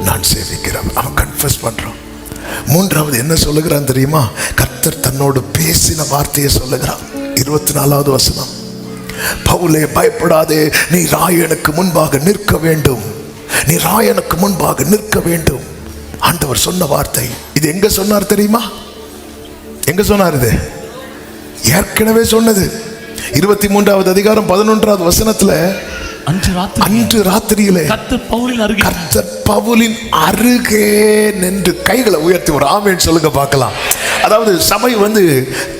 நான் சேவிக்கிறவன். அவன் கன்ஃபஸ் பண்றான். மூன்றாவது என்ன சொல்லுகிறான் தெரியுமா? கர்த்தர் தன்னோடு பேசின வார்த்தையை சொல்லுகிறான். 24வது வசனம். பவுலே, பயப்படாதே, நீ ராயனுக்கு முன்பாக நிற்க வேண்டும், நீ ராயனுக்கு முன்பாக நிற்க வேண்டும். ஆண்டவர் சொன்ன வார்த்தை இது. எங்க சொன்னார் தெரியுமா? எங்க சொன்னார்? இது ஏற்கனவே சொன்னது. 23வது அதிகாரம் 11வது வசனத்துல, அன்று ராத்திரியிலே கர்த்தர் பவுலின் அருகே நின்று கைகளை உயர்த்தி ஒரு ஆமென் சொல்லுங்க பார்க்கலாம். அதாவது சபை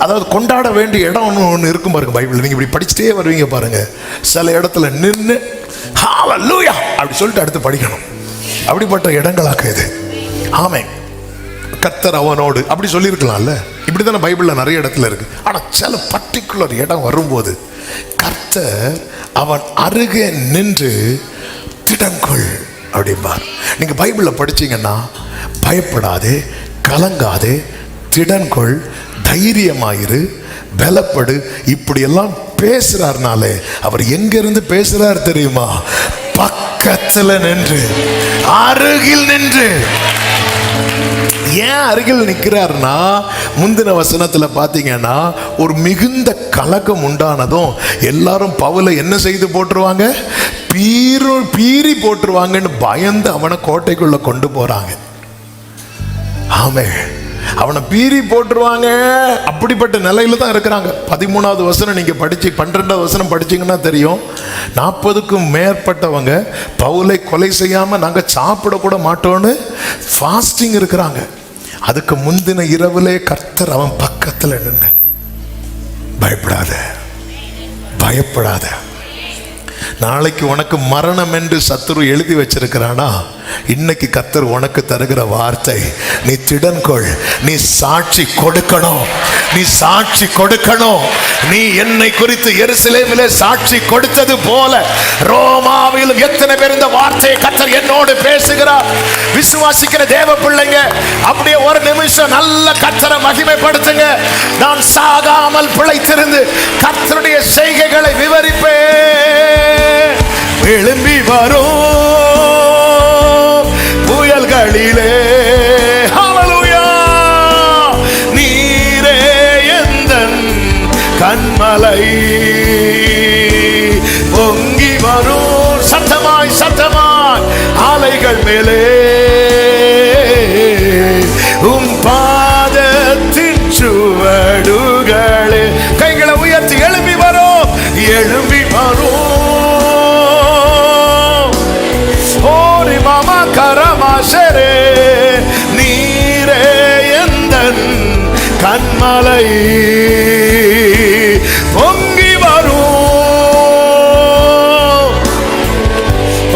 அதாவது கொண்டாட வேண்டிய இடம் ஒன்று இருக்கும் பாருங்க. பைபிள் நீங்க இப்படி படிச்சுட்டே வருவீங்க பாருங்க. சில இடத்துல நின்று ஹல்லேலூயா அப்படி சொல்லிட்டு அடுத்து படிக்கணும். அப்படிப்பட்ட இடங்களாக இது. ஆமென். கர்த்தர் அவனோடு அப்படி சொல்லியிருக்கலாம்ல. இப்படித்தானே பைபிள்ல நிறைய இடத்துல இருக்கு. ஆனா சில பர்டிகுலர் இடம் வரும்போது கர்த்தர் அவன் அருகே நின்று திடங்கொள் அப்படிம்பார். நீங்க பைபிள்ல படிச்சீங்கன்னா, பயப்படாதே, கலங்காதே, திடன்கொள், தைரியமாயிரு, பலப்படு, இப்படி எல்லாம் பேசுறாருனாலே அவர் எங்க இருந்து பேசுறார் தெரியுமா? பக்கத்துல நின்று, அருகில் நின்று. ஏன் அருகில் நிற்கிறார்னா, முந்தின வசனத்துல பாத்தீங்கன்னா ஒரு மிகுந்த கலக்கம் உண்டானதும் எல்லாரும் பவுலை என்ன செய்து போட்டுருவாங்க? பீறி போட்டுருவாங்கன்னு பயந்து அவனை கோட்டைக்குள்ள கொண்டு போறாங்க. ஆமே, அவனை பீறி போட்டுருவாங்க. அப்படிப்பட்ட நிலையில தான் இருக்கிறாங்க. 13வது வசனம் நீங்க படிச்சு 12வது வசனம் படிச்சீங்கன்னா தெரியும். 40க்கும் மேற்பட்டவங்க பவுலை கொலை செய்யாம நாங்க சாப்பிட கூட மாட்டோம்னு ஃபாஸ்டிங் இருக்கிறாங்க. அதுக்கு முந்தின இரவுலே கர்த்தர் அவன் பக்கத்துல நின்று, பயப்படாத, பயப்படாத, நாளைக்கு உனக்கு மரணம் என்று சத்துரு எழுதி வச்சிருக்கிறானா, இன்னைக்கு கர்த்தர் உனக்கு தருகிற வார்த்தை, நீ திடன்கொள், நீ சாட்சி கொடுக்கணும், நீ சாட்சி கொடுக்கணும். நீ என்னை குறித்து எருசலேமிலே சாட்சி கொடுத்தது போல ரோமாவிலும் எத்தனை பேர் இந்த வார்த்தையை கர்த்தர் என்னோடு பேசுகிறார். விசுவாசிக்கிற தேவ பிள்ளைங்க அப்படியே ஒரு நிமிஷம் நல்ல கர்த்தரை மகிமைப்படுத்துங்க. நான் சாகாமல் பிழைத்திருந்து கர்த்தருடைய செய்கைகளை விவரிப்பேன். எழும்பி வரும் புயல்களிலே ஹல்லேலூயா, நீரே எந்தன் கண்மலை, பொங்கி வரும் சத்தமாய் சத்தமாய் அலைகள் மேலே உம் பாதத்தின் சுவடுகளே. கைகளை உயர்த்தி எழும்பி வரும், எழும்பி வரும். ஓரி மாமா கரமாசரே, நீரே எந்தன் கண்மலை, பொங்கி வரும்.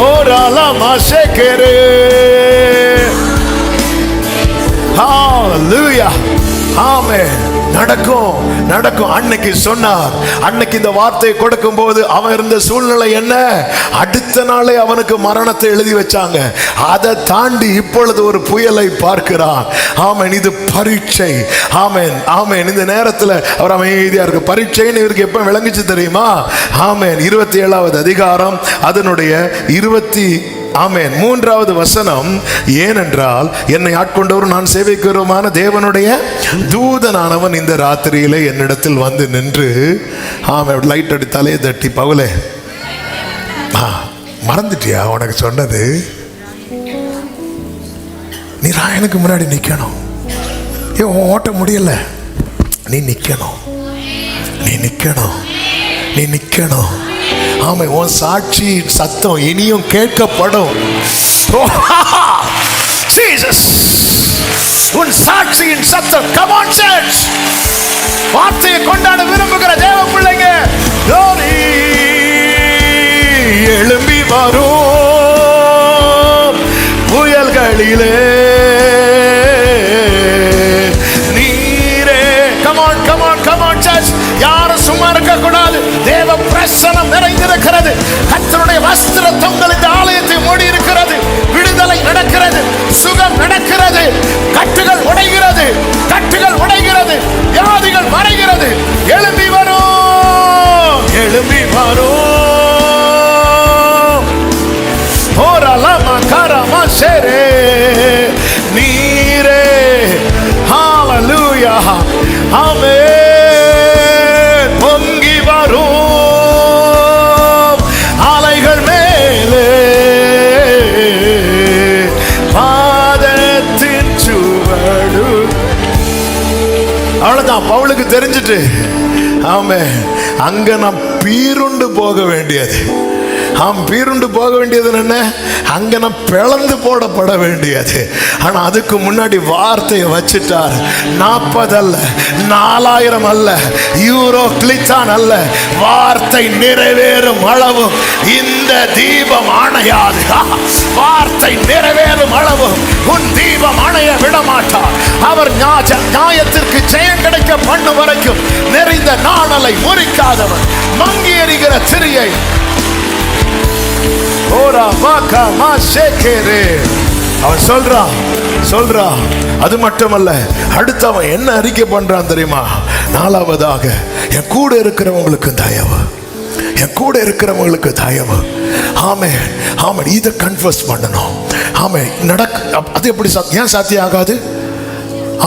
ஓராலா மாசேக்கரே. ஹalleluya, ஆமென். நடக்கும் நடக்கும். அன்னைக்கு சொன்னார், அன்னைக்கு இந்த வார்த்தையை கொடுக்கும் போது அவன் இருந்த சூழ்நிலை என்ன? அடுத்த நாளே அவனுக்கு மரணத்தை எழுதி வச்சாங்க. அதை தாண்டி இப்பொழுது ஒரு புயலை பார்க்கிறான். ஆமென். இது பரீட்சை. ஆமென் ஆமென். இந்த நேரத்தில் அவர் அமைதியா இருக்கு. பரீட்சைன்னு இவருக்கு எப்ப விளங்குச்சு தெரியுமா? ஆமென். 27வது அதிகாரம் அதனுடைய 3வது வசனம். ஏனென்றால் என்னை ஆட்கொண்டவர் நான் சேவிக்கிறோமான தேவனுடைய தூதனானவன் இந்த ராத்திரியிலே என்னிடத்தில் வந்து நின்று, லைட் அடி தலையை தட்டி, பவுலே மறந்துட்டியா உனக்கு சொன்னது? நீ ராயனுக்கு முன்னாடி நிக்கணும். ஓட்ட முடியல, நீ நிக்கணும், நீ நிக்கணும், நீ நிக்கணும். ஆமை, உன் சாட்சி சத்தம் இனியும் கேட்கப்படும். உன் சாட்சியின் சத்தம். Come on church, வார்த்தையை கொண்டாட விரும்புகிற தேவ பிள்ளைங்க, எழும்பி வரும் புயல்களிலே நீரே. Come on, come on, come on church. யாரும் சும்மா இருக்க கூடாது. தேவ பிரசன்னம் நிறைந்திருக்கிறது. கர்த்தருடைய வஸ்திர தொங்கல் இந்த ஆலயத்தை மூடி இருக்கிறது. விடுதலை நடக்கிறது, சுகம் நடக்கிறது, கட்டுகள் உடைகிறது, கட்டுகள் உடைகிறது, வியாதிகள் மறைகிறது. எழும்பி வரும், எழும்பி வரும். ஓரலமா கரமா சேரே, நீரே. ஹalleluya, ஆமென். பொங்கி வரும் அலைகள் மேலே பாதத்தின் சுவடு. அவ்வளவுதான். பவுலுக்கு தெரிஞ்சிட்டு, ஆமென், அங்க நான் பீருண்டு போக வேண்டியது. பீருண்டு போக வேண்டியது என்ன? அங்க நான் பிளந்து போடப்பட வேண்டியது. ஆனா அதுக்கு முன்னாடி வார்த்தையை வச்சுட்டார். 40 அல்ல, 4000 அல்ல, யூரோ கிளித்தான் அல்ல, வார்த்தை நிறைவேறும் அளவு இந்த தீபம் அணையாது. வார்த்தை நிறைவேறும் அளவு உன் தீபம் அணைய விடமாட்டார். அவர் நியாயத்திற்கு ஜெயம் கிடைக்க பண்ணும் வரைக்கும் நிறைந்த நாணலை முறிக்காதவர், மங்கி எறிகிற திரியை. அவன் சொல்றான். அது மட்டுமல்ல, அடுத்து அவன் என்ன அறிக்கை பண்றான் தெரியுமா? 4வதாக, என் கூட இருக்கிறவங்களுக்கு தயவு, என் கூட இருக்கிறவங்களுக்கு தயவு. ஆமென் ஆமென். இதை கன்ஃபஸ் பண்ணணும். ஆமென். அது எப்படி ஏன் சாத்தியம் ஆகாது?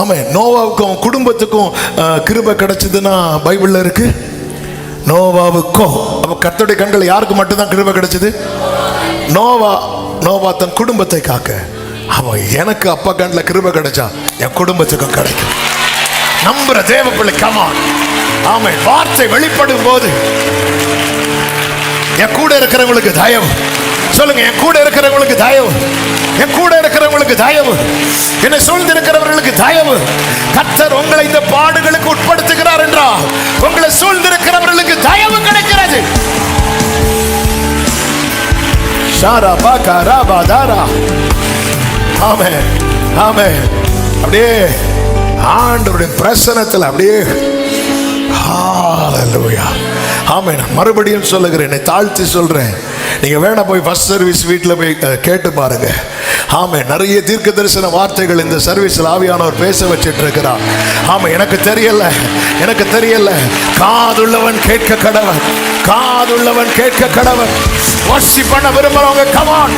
ஆமென். நோவாவுக்கும் குடும்பத்துக்கும் கிருபை கிடைச்சதுன்னா பைபிள்ல இருக்கு. நோவாவுக்கும், அப்ப கர்த்தருடைய கண்கள் யாருக்கு மட்டும்தான் கிருபை கிடைச்சது? நோவா தன் குடும்பத்தை காக்க. அவன் எனக்கு அப்பா கண்ணில் கிருபை கிடைச்சா என் குடும்பத்துக்கும் கிடைக்கும். நம்புற தேவ பிள்ளை, கமான். ஆமென். வார்த்தை வெளிப்படும் போது என் கூட இருக்கிறவங்களுக்கு தயவு. சொல்லுங்க, என் கூட இருக்கிறவங்களுக்கு தயவு, என் கூட இருக்கிறவங்களுக்கு தயவு, என்னை சூழ்ந்து இருக்கிறவர்களுக்கு தயவு. கர்த்தர் உங்களை இந்த பாடுகளுக்கு உட்படுத்துகிறார் என்றால் உங்களை சூழ்ந்திருக்கிறவர்களுக்கு தயவு கிடைக்கிறது. ஷாரா பாகாரா பாதாரா ஆமென் ஆமென். அப்படியே ஆண்டவருடைய பிரசன்னத்தில் அப்படியே ஹalleluya. ஆமென். மறுபடியும் சொல்லுகிறேன், என்னை தாழ்த்தி சொல்றேன். நீங்க வேணா போய் ஃபர்ஸ்ட் சர்வீஸ் வீட்டில் போய் கேட்டு பாருங்க. ஆமென். நிறைய தீர்க்க தரிசன வார்த்தைகள் இந்த சர்வீஸில் ஆவியானவர் பேச வச்சிட்டு இருக்கிறார். ஆமென். எனக்கு தெரியல. காதுள்ளவன் கேட்க கடவன், காதுள்ளவன் கேட்க கடவன். வர்ஷிப் பண்ண விரும்புறவங்க கமான்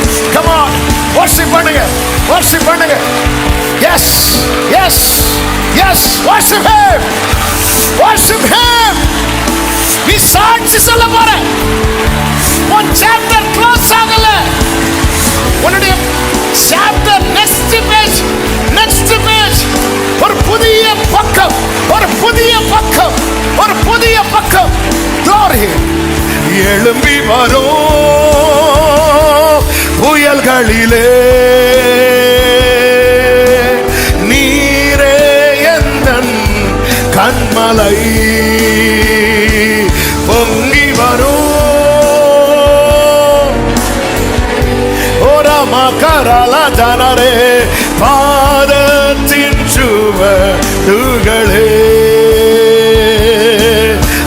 வர்ஷிப் பண்ணுங்க. Yes worship him. நீ சாட்சி சொல்ல போற. உன் சாப்டர் க்ளோஸ் ஆகல. உன்னுடைய சாப்டர் நெக்ஸ்ட் பேஜ் ஒரு புதிய பக்கம். Glory. எழும்பி வரும் புயல்களிலே நீரே எந்தன் கண்மலை. பொங்கி வரும் ஓரமாக்கரால ஜனரே பாதத்தின் சுவடுகளே.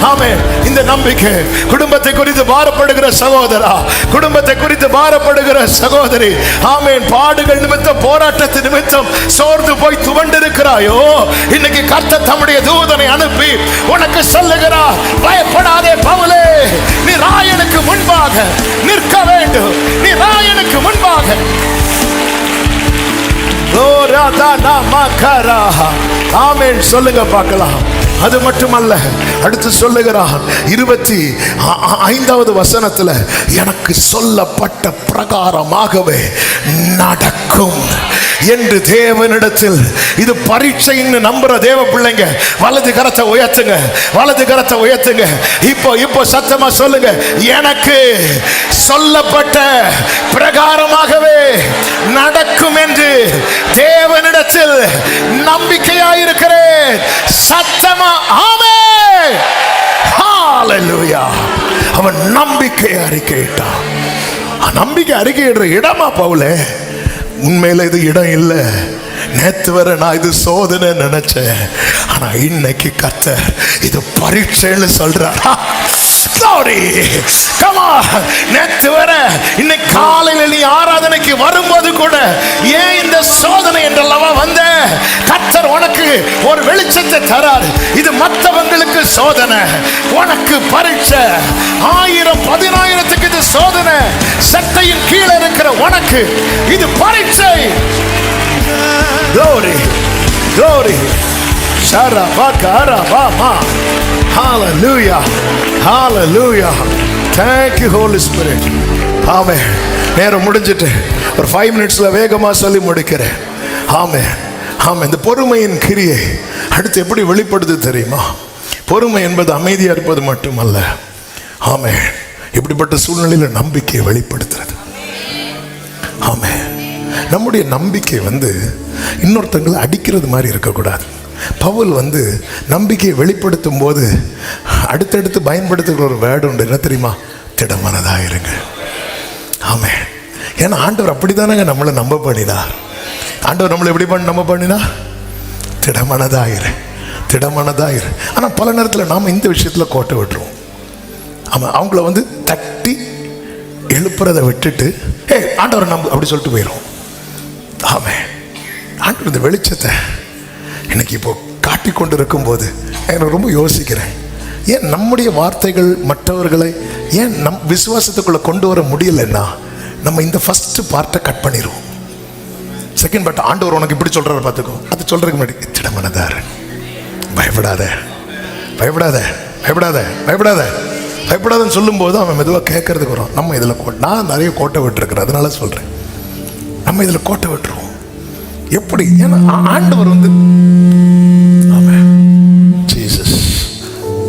ஆமென். இந்த நம்பிக்கை குடும்பத்தை குறித்து பாரப்படுகிற சகோதரா, குடும்பத்தை குறித்து பாரப்படுகிற சகோதரி, ஆமென், பாடுகள் நிமித்தம், போராட்டத்தின் நிமித்தம் சோர்ந்து போய் துவண்டிருக்கிறாயோ, இன்னைக்கு கர்த்தர் தம்முடைய தூதனை அனுப்பி உனக்கு சொல்லுகிறார், பயப்படாதே பவுலே, நீ ராயனுக்கு முன்பாக நிற்க வேண்டும். நீ ராயனுக்கு முன்பாக. ஆமென். சொல்லுங்க பார்க்கலாம். அது மட்டுமல்ல, அடுத்து சொல்லுகிறான் 25வது வசனத்துல, எனக்கு சொல்லப்பட்ட பிரகாரமாகவே நடக்கும் என்று தேவனிடத்தில். இது பரீட்சைன்னு நம்புற தேவ பிள்ளைங்க வலது கரத்தை உயர்த்துங்க. இப்போ சத்தமா சொல்லுங்க, எனக்கு சொல்லப்பட்ட பிரகாரமாகவே நடக்கும் என்று தேவனிடத்தில் நம்பிக்கையாயிருக்கிறேன். சத்தமா ஆமென். ஹalleluya. அவன் நம்பிக்கை அறிக்கையிட்டான். நம்பிக்கை அறிக்கையிடுற இடமா பவுலே? உண்மையில இது இடம் இல்லை. நேத்து வரை நான் இது சோதனை நினைச்சேன், ஆனா இன்னைக்கு கர்த்தர் இது பரீட்சைன்னு சொல்றார். நேற்று வர இன்னைக்கு காலையில் நீ ஆராதனைக்கு வரும்போது கூட ஏன் இந்த சோதனை என்றல்லவா வந்த? கர்த்தர் உனக்கு ஒரு வெளிச்சத்தை தரார். இது மற்றவங்களுக்கு சோதனை, உனக்கு பரீட்சை. 1000 10,000க்கு இது சோதனை. சட்டையின் கீழே இருக்கிற உனக்கு இது பரீட்சை. Glory. Hallelujah. Thank you Holy Spirit. ஆமென். நேரம் முடிஞ்சிட்டு ஒரு 5 மினிட்ஸ்ல வேகமா சொல்லி முடிக்கிறேன். ஆமென். இந்த பொறுமையின் கிரியை அடுத்து எப்படி வெளிப்படுது தெரியுமா? பொறுமை என்பது அமைதியா இருப்பது மட்டுமல்ல. ஆமென். இப்படிப்பட்ட சூழ்நிலையில நம்பிக்கையை வெளிப்படுத்துறது. ஆமென். நம்முடைய நம்பிக்கை இன்னொருத்தங்களை அடிக்கிறது மாதிரி இருக்கக்கூடாது. பவுல் நம்பிக்கையை வெளிப்படுத்தும் போது அடுத்தடுத்து பயன்படுத்துகிற ஒரு வேர்டு உண்டு. என்ன தெரியுமா? திடமனதாயிருங்க. ஆமென். ஏன்னா ஆண்டவர் அப்படித்தானங்க நம்மளை நம்ப பண்ணினார். ஆண்டவர் நம்மளை எப்படி நம்ப பண்ணினா? திடமனதாயிரு. ஆனால் பல நேரத்தில் நாம் இந்த விஷயத்தில் கோட்டை விட்டுருவோம். ஆமாம், அவங்கள தட்டி எழுப்புறதை விட்டுட்டு ஆண்டவரை நம்ப அப்படி சொல்லிட்டு போயிடும். ஆமென். ஆண்டவர் இந்த வெளிச்சத்தை இன்னைக்கு இப்போ காட்டி கொண்டு இருக்கும்போது எனக்கு ரொம்ப யோசிக்கிறேன். ஏன் நம்முடைய வார்த்தைகள் மற்றவர்களை ஏன் விசுவாசத்துக்குள்ள கொண்டு வர முடியலன்னா, நம்ம இந்த ஃபர்ஸ்ட் பார்ட்டை கட் பண்ணிடுவோம். செகண்ட் பார்ட் ஆண்டவர் உனக்கு இப்படி சொல்றாரு பார்த்துக்கோ, அது சொல்றதுக்கு முன்னாடி திடமனதாரு, பயப்படாதன்னு சொல்லும்போது அவன் மெதுவாக கேட்கறதுக்கு வரும். நம்ம இதில் நான் நிறைய கோட்டை விட்டுருக்கிறேன், அதனால சொல்றேன், நம்ம இதில் கோட்டை விட்டுருவோம். எப்படி? ஏன்னா ஆண்டவர் ஜீசஸ்.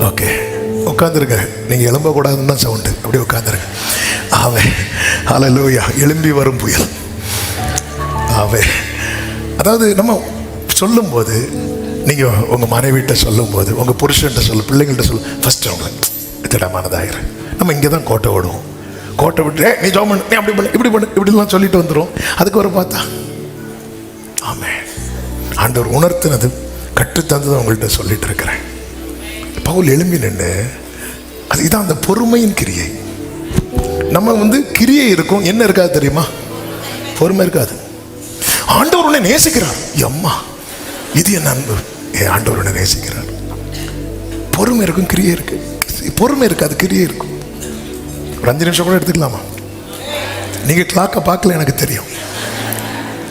ஓகே, உட்காந்துருங்க. நீங்கள் எழும்பக்கூடாதுன்னு தான் சவுண்டு. அப்படி உட்காந்துருங்க. ஹல்லேலூயா. எழும்பி வரும் புயல். அதாவது நம்ம சொல்லும்போது, நீங்கள் உங்கள் மனைவிட்ட சொல்லும்போது, உங்கள் புருஷன்ட்ட பிள்ளைங்கள்ட்ட ஃபஸ்ட்டு அவங்க திடமானதாயிரு. நம்ம இங்கே தான் கோட்டை விடுவோம். கோட்டை விட்டு நீ ஜாப் பண்ணு, நீ அப்படி பண்ணு, இப்படி பண்ணு, இப்படிலாம் சொல்லிட்டு வந்துடும். அதுக்கு ஒரு பார்த்தா ஆமென். ஆண்டவர் உணர்த்தினது கற்றுத்தந்தது உங்கள்கிட்ட சொல்லிட்டு இருக்கிறேன். பவுல் எழும்பி நின்று, அது இதான் அந்த பொறுமையின் கிரியை. நம்ம கிரியை இருக்கும், என்ன இருக்காது தெரியுமா? பொறுமை இருக்காது. ஆண்டவர் உன்னை நேசிக்கிறார், அம்மா இது என் அன்பு, ஆண்டவர் உன்னை நேசிக்கிறார். பொறுமை இருக்கும், கிரியை இருக்கு. பொறுமை இருக்காது, கிரியை இருக்கும். ஒரு 5 நிமிஷம் கூட எடுத்துக்கலாமா? நீங்க கிளாக்க பார்க்கல, எனக்கு தெரியும்.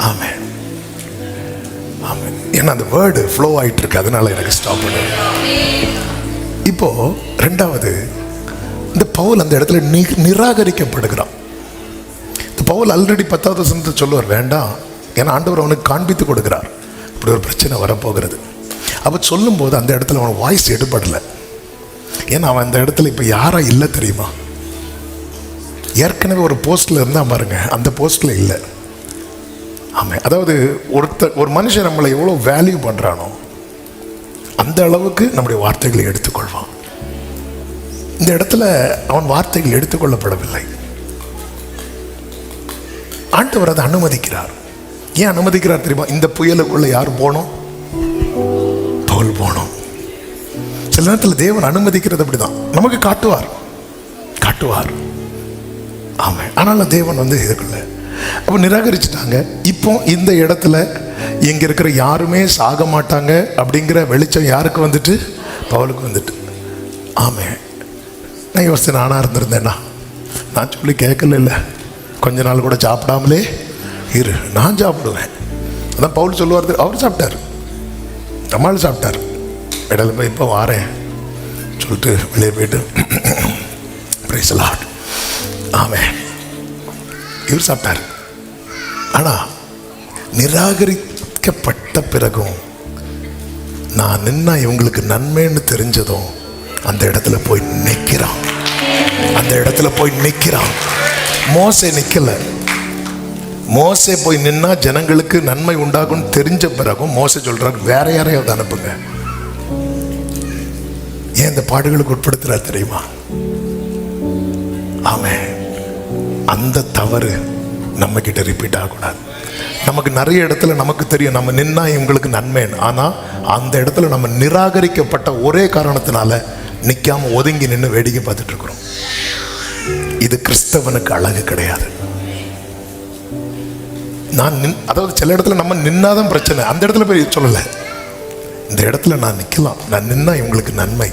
ஆமென், ஆமென். ஏன்னா அந்த வேர்டு ஃப்ளோ ஆயிட்டு இருக்கு, அதனால எனக்கு ஸ்டாப் பண்ணு. இப்போ ரெண்டாவது, இந்த பவுல் அந்த இடத்துல நிராகரிக்கப்படுகிறான். இந்த பவுல் ஆல்ரெடி 10வது வசனத்தை சொல்லுவார், வேண்டாம், ஏன்னா ஆண்டவர் அவனுக்கு காண்பித்து கொடுக்கிறார், இப்படி ஒரு பிரச்சனை வரப்போகிறது. அப்போ சொல்லும்போது அந்த இடத்துல அவன் வாய்ஸ் எடுபடலை. ஏன்னா அவன் அந்த இடத்துல இப்போ யாரா இல்லை தெரியுமா? ஏற்கனவே ஒரு போஸ்ட்ல இருந்தால் பாருங்க, அந்த போஸ்ட்ல இல்லை. ஆமாம், அதாவது ஒரு மனுஷன் நம்மளை எவ்வளோ வேல்யூ பண்ணுறானோ அந்த அளவுக்கு நம்முடைய வார்த்தைகளை எடுத்துக்கொள்வான். இந்த இடத்துல அவன் வார்த்தைகள் எடுத்துக்கொள்ளப்படவில்லை. ஆண்டவர் அதை அனுமதிக்கிறார். ஏன் அனுமதிக்கிறார் தெரியுமா? இந்த புயலுக்குள்ள யார் போனோம்? பவுல் போனோம். சில நேரத்தில் தேவன் அனுமதிக்கிறது அப்படிதான், நமக்கு காட்டுவார். ஆமாம், ஆனாலும் தேவன் இதுக்குள்ள அப்போ நிராகரிச்சுட்டாங்க. இப்போ இந்த இடத்துல இங்கே இருக்கிற யாருமே சாக மாட்டாங்க அப்படிங்கிற வெளிச்சம் யாருக்கு பவுலுக்கு ஆமாம். நான் யோசித்து, நானாக இருந்திருந்தேன்னா நான் சொல்லி கேட்கல, இல்லை கொஞ்ச நாள் கூட சாப்பிடாமலே இரு, நான் சாப்பிடுவேன். அதான் பவுல் சொல்லுவார், அவர் சாப்பிட்டார், நம்மளால் சாப்பிட்டார். இடையில போய் இப்போ வாரேன் சொல்லிட்டு வெளியே போயிட்டு பிரைஸ் தி லார்ட், ஆமென், இவர் சாப்பிட்டார். ஆனால் நிராகரிக்கப்பட்ட பிறகும் நான் நின்னா இவங்களுக்கு நன்மைன்னு தெரிஞ்சதும் அந்த இடத்துல போய் நிற்கிறான். மோசே நிற்கல. மோசே போய் நின்னா ஜனங்களுக்கு நன்மை உண்டாகும் தெரிஞ்ச பிறகும் மோசே சொல்றாரு, வேற யாரையாவது அனுப்புங்க. ஏன் இந்த பாடுகளுக்கு உட்படுத்துறாரு தெரியுமா? ஆமென். அந்த தவறு நம்ம கிட்ட ரிப்பீட் ஆகக்கூடாது. நமக்கு நிறைய இடத்துல நமக்கு தெரியும் நம்ம நின்னா இவங்களுக்கு நன்மைன்னு, ஆனால் அந்த இடத்துல நம்ம நிராகரிக்கப்பட்ட ஒரே காரணத்தினால நிற்காம ஒதுங்கி நின்று வேடிக்கை பார்த்துட்டு இருக்கிறோம். இது கிறிஸ்தவனுக்கு அழகு கிடையாது. அதாவது சில இடத்துல நம்ம நின்னாதான் பிரச்சனை, அந்த இடத்துல போய் சொல்லலை, இந்த இடத்துல நான் நிற்கலாம், நான் நின்னா இவங்களுக்கு நன்மை.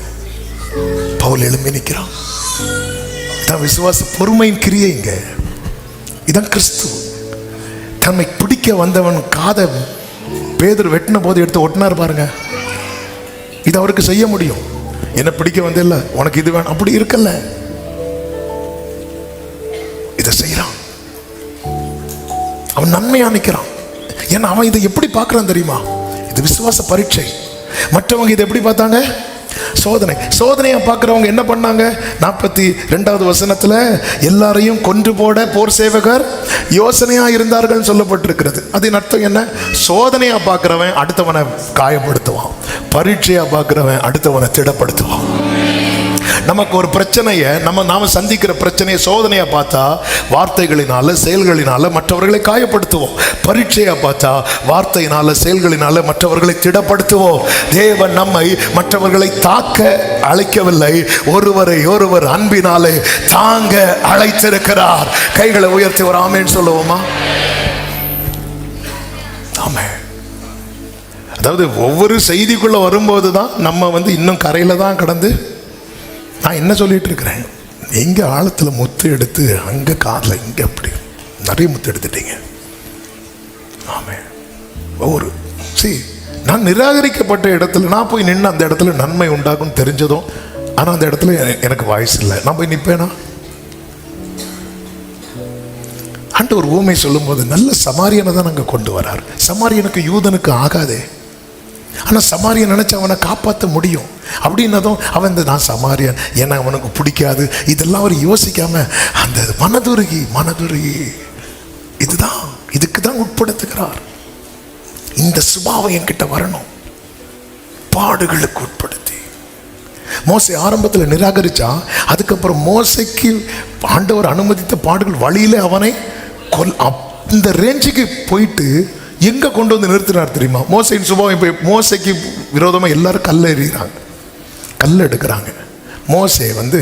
பவுல் எழும்பி நிற்கிறான். இதான் விசுவாச பொறுமையின் கிரியைங்க. இதான் கிறிஸ்து. தன்னை பிடிக்க வந்தவன் காதை பேதுரு வெட்டின போது எடுத்து ஒட்டினார் பாருங்க. இது அவருக்கு செய்ய முடியும். என்ன பிடிக்க வந்தில்ல, உனக்கு இது வேணும், அப்படி இருக்கல, இதை செய்யறான். அவன் நன்மையா நிற்கிறான். ஏன்னா அவன் இதை எப்படி பார்க்கறான் தெரியுமா? இது விசுவாச பரீட்சை. மற்றவங்க இதை எப்படி பார்த்தாங்க? சோதனையா பார்க்கிறவங்க என்ன பண்ணாங்க? 42வது வசனத்துல எல்லாரையும் கொன்று போட போர் சேவகர் யோசனையா இருந்தார்கள் சொல்லப்பட்டிருக்கிறது. அதன் அர்த்தம் என்ன? சோதனையா பார்க்கிறவன் அடுத்தவனை காயப்படுத்துவான், பரீட்சையா பார்க்கிறவன் அடுத்தவனை திடப்படுத்துவான். நமக்கு ஒரு பிரச்சனையை நாம சந்திக்கிற பிரச்சனையை சோதனையா பார்த்தா வார்த்தைகளினால செயல்களினால மற்றவர்களை காயப்படுத்துவோம். பரீட்சையா பார்த்தா வார்த்தையினால செயல்களினால மற்றவர்களை திடப்படுத்துவோம். தேவன் நம்மை மற்றவர்களை தாக்க அழைக்கவில்லை, ஒருவர் அன்பினாலே தாங்க அழைத்திருக்கிறார். கைகளை உயர்த்தி ஒரு ஆமென் சொல்லுவோமா? ஆமென். அதாவது ஒவ்வொரு செய்திக்குள்ள வரும்போது தான் நம்ம இன்னும் கரையில தான் கடந்து நான் என்ன சொல்லிட்டு இருக்கிறேன். எங்க ஆழத்துல முத்து எடுத்து அங்க காதில் இங்க அப்படி நிறைய முத்து எடுத்துட்டீங்க. ஆமே. நான் நிராகரிக்கப்பட்ட இடத்துல நான் போய் நின்று அந்த இடத்துல நன்மை உண்டாகும் தெரிஞ்சதும், ஆனா அந்த இடத்துல எனக்கு வாய்ஸ் இல்லை, நான் போய் நிற்பேனா? ஆண்டவர் ஊமை சொல்லும் போது நல்ல சமாரியனை தான் அங்கே கொண்டு வரார். சமாரியனுக்கு யூதனுக்கு ஆகாதே, ஆனால் சமாரியன் நினைச்சு அவனை காப்பாற்ற முடியும். அப்படின்னதும் அவன் நான் சமாரியன், ஏன்னா அவனுக்கு பிடிக்காது, இதெல்லாம் அவர் யோசிக்காம அந்த மனதுருகி இதுக்கு தான் உட்படுத்துகிறார். இந்த சுபாவம் என்கிட்ட வரணும். பாடுகளுக்கு உட்படுத்தி மோசே ஆரம்பத்தில் நிராகரிச்சா, அதுக்கப்புறம் மோசைக்கு ஆண்டவர் அனுமதித்த பாடுகள் வழியில அவனை அந்த ரேஞ்சுக்கு போயிட்டு எங்க கொண்டு வந்து நிறுத்தினார் தெரியுமா? மோசையின் சுபாவம். இப்போ மோசைக்கு விரோதமாக எல்லாரும் கல்லை எறிகிறாங்க, கல் எடுக்கிறாங்க. மோசே வந்து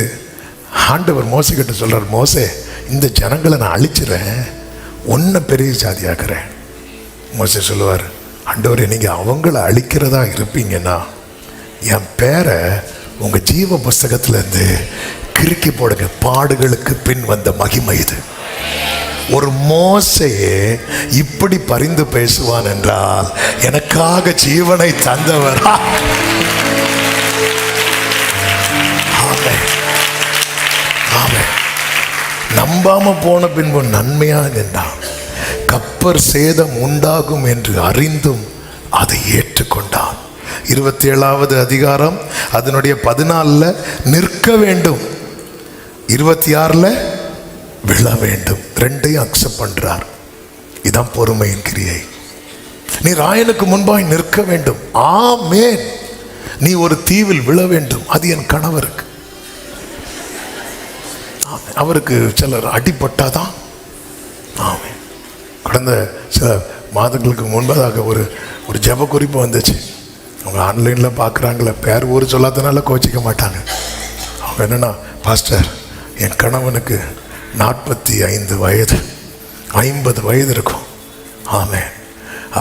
ஆண்டவர் மோசைக்கிட்ட சொல்றார், மோசே இந்த ஜனங்களை நான் அழிச்சிடறேன், ஒன்றை பெரிய ஜாதியாக்குறேன். மோசே சொல்லுவார், ஆண்டவரே நீங்கள் அவங்கள அழிக்கிறதா இருப்பீங்கன்னா என் பேரை உங்கள் ஜீவ புஸ்தகத்திலேருந்து கிறுக்கி போடுங்க. பாடுகளுக்கு பின் வந்த மகிமை இது. ஒரு மோசையே இப்படி பரிந்து பேசுவான் என்றால் எனக்காக ஜீவனை தந்தவர். நம்பாம போன பின்பு நன்மையாக நின்றான். கப்பர் சேதம் உண்டாகும் என்று அறிந்தும் அதை ஏற்றுக்கொண்டான். 27வது அதிகாரம் அதனுடைய 14 நிற்க வேண்டும், 26 விழ வேண்டும். ரெண்டையும் அக்செப்ட் பண்றார். இதான் பொறுமையின் கிரியை. நீ ராயனுக்கு முன்பாய் நிற்க வேண்டும், ஆமென். நீ ஒரு தீவில் விழ வேண்டும், அது என் கணவருக்கு. அவருக்கு சிலர் அடிபட்டாதான். ஆமென். கடந்த சில மாதங்களுக்கு முன்பதாக ஒரு ஜெப குறிப்பு வந்துச்சு. அவங்க ஆன்லைனில் பார்க்குறாங்களே, பேர் ஊர் சொல்லாதனால கோச்சிக்க மாட்டாங்க. அவங்க என்னென்னா, பாஸ்டர் என் கணவனுக்கு 45 வயது, 50 வயது இருக்கும். ஆமென்.